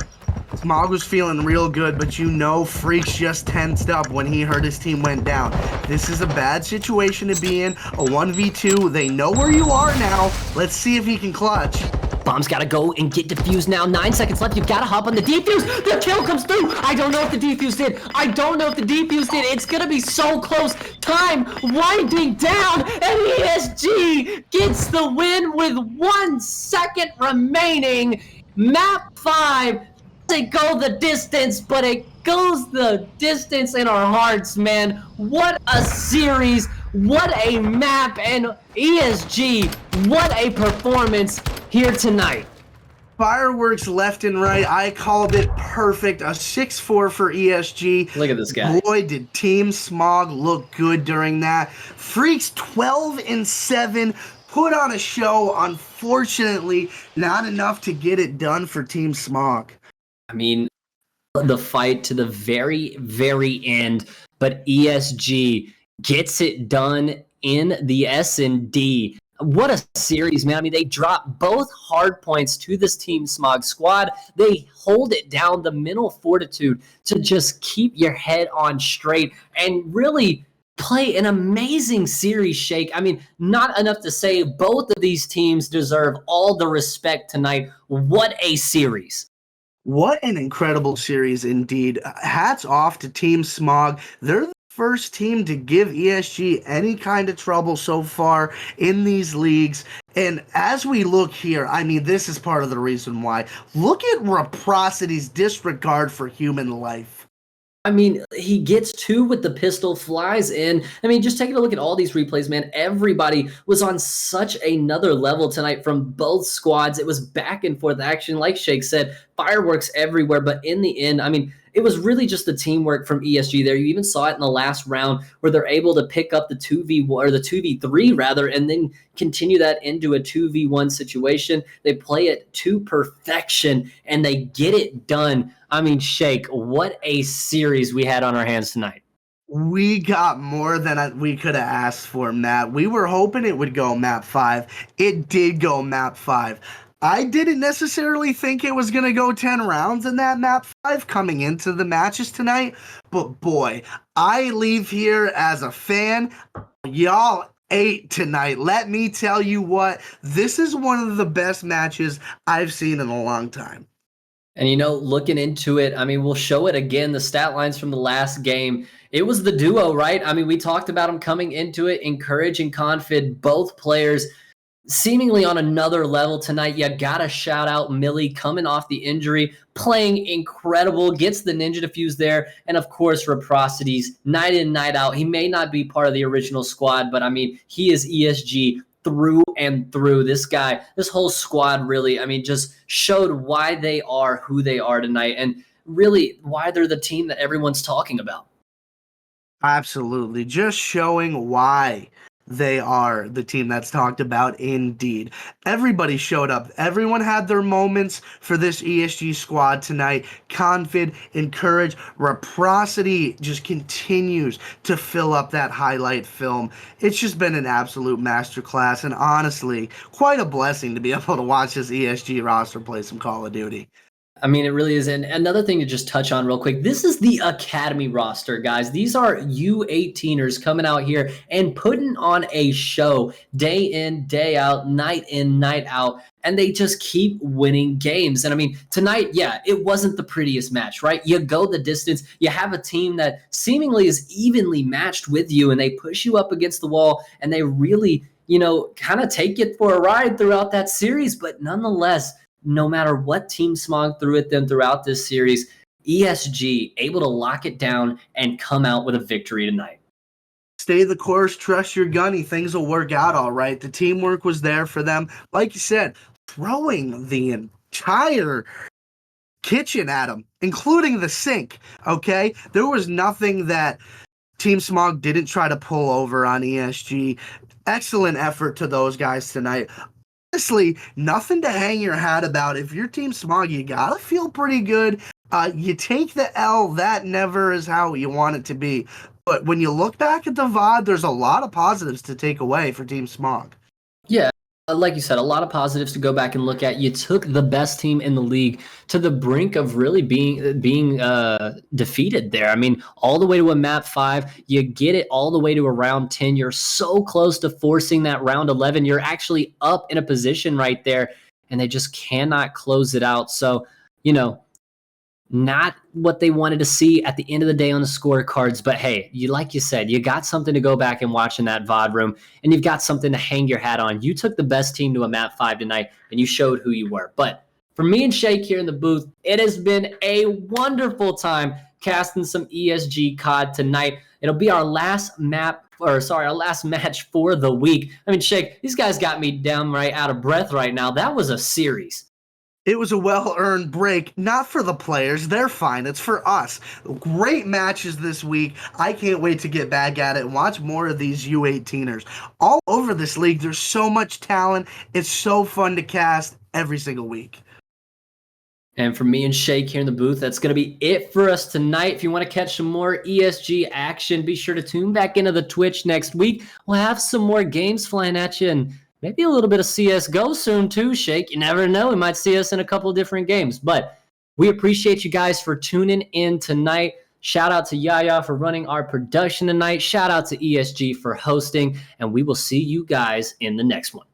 Smog was feeling real good, but you know Freaks just tensed up when he heard his team went down. This is a bad situation to be in, a 1v2. They know where you are now. Let's see if he can clutch. Bomb's gotta go and get defused now. 9 seconds left. You've gotta hop on the defuse. The kill comes through. I don't know if the defuse did. I don't know if the defuse did. It's gonna be so close. Time winding down, and ESG gets the win with 1 second remaining. Map 5. It go the distance, but it goes the distance in our hearts, man. What a series, what a map, and ESG, what a performance here tonight. Fireworks left and right. I called it perfect. A 6-4 for ESG. Look at this guy. Boy, did Team Smog look good during that. Freaks 12-7. Put on a show. Unfortunately, not enough to get it done for Team Smog. I mean, the fight to the very, very end, but ESG gets it done in the S&D. What a series, man. I mean, they drop both hard points to this Team Smog squad. They hold it down, the mental fortitude to just keep your head on straight and really play an amazing series, Shake. I mean, not enough to say both of these teams deserve all the respect tonight. What a series. What an incredible series indeed. Hats off to Team Smog. They're the first team to give ESG any kind of trouble so far in these leagues. And as we look here, I mean, this is part of the reason why. Look at Reciprocity's disregard for human life. I mean, he gets 2 with the pistol, flies in. I mean, just taking a look at all these replays, man, everybody was on such another level tonight from both squads. It was back and forth action. Like Shake said, fireworks everywhere. But in the end, I mean, it was really just the teamwork from ESG there. You even saw it in the last round where they're able to pick up the 2v1 or the 2v3 rather, and then continue that into a 2v1 situation. They play it to perfection and they get it done. I mean, Shake, what a series we had on our hands tonight. We got more than we could have asked for, Matt. We were hoping it would go map 5. It did go map 5. I didn't necessarily think it was going to go 10 rounds in that map 5 coming into the matches tonight. But boy, I leave here as a fan. Y'all ate tonight. Let me tell you what, this is one of the best matches I've seen in a long time. And, you know, looking into it, I mean, we'll show it again, the stat lines from the last game. It was the duo, right? I mean, we talked about them coming into it, Encourage and Confid, both players seemingly on another level tonight. You gotta shout out Millie coming off the injury, playing incredible, gets the ninja defuse there, and of course Reciprocity's night in, night out. He may not be part of the original squad, but I mean, he is ESG through and through. This guy, this whole squad really, I mean, just showed why they are who they are tonight, and really why they're the team that everyone's talking about. Absolutely. Just showing why they are the team that's talked about indeed. Everybody showed up. Everyone had their moments for this ESG squad tonight. Confid, Encourage, Reciprocity just continues to fill up that highlight film. It's just been an absolute masterclass, and honestly, quite a blessing to be able to watch this ESG roster play some Call of Duty. I mean, it really is. And another thing to just touch on real quick, this is the Academy roster, guys. These are U18ers coming out here and putting on a show day in, day out, night in, night out, and they just keep winning games. And I mean, tonight, yeah, it wasn't the prettiest match, right? You go the distance, you have a team that seemingly is evenly matched with you, and they push you up against the wall, and they really, you know, kind of take you for a ride throughout that series. But nonetheless, no matter what Team Smog threw at them throughout this series, ESG able to lock it down and come out with a victory tonight. Stay the course, trust your gunny. Things will work out all right. The teamwork was there for them. Like you said, throwing the entire kitchen at them, including the sink, okay? There was nothing that Team Smog didn't try to pull over on ESG. Excellent effort to those guys tonight. Honestly, nothing to hang your hat about. If you're Team Smog, you gotta feel pretty good. You take the L, that never is how you want it to be. But when you look back at the VOD, there's a lot of positives to take away for Team Smog. Yeah, like you said, a lot of positives to go back and look at. You took the best team in the league to the brink of really being defeated there. I mean, all the way to a map 5, you get it all the way to a round 10. You're so close to forcing that round 11. You're actually up in a position right there, and they just cannot close it out. So, you know, not what they wanted to see at the end of the day on the scorecards, but hey, like you said, you got something to go back and watch in that VOD room, and you've got something to hang your hat on. You took the best team to a map 5 tonight, and you showed who you were. But for me and Shake here in the booth, it has been a wonderful time casting some ESG COD tonight. It'll be our last match for the week. I mean, Shake, these guys got me downright out of breath right now. That was a series. It was a well-earned break, not for the players. They're fine. It's for us. Great matches this week. I can't wait to get back at it and watch more of these U18ers. All over this league, there's so much talent. It's so fun to cast every single week. And for me and Shake here in the booth, that's going to be it for us tonight. If you want to catch some more ESG action, be sure to tune back into the Twitch next week. We'll have some more games flying at you, and maybe a little bit of CSGO soon too, Shake. You never know. We might see us in a couple of different games. But we appreciate you guys for tuning in tonight. Shout out to Yaya for running our production tonight. Shout out to ESG for hosting. And we will see you guys in the next one.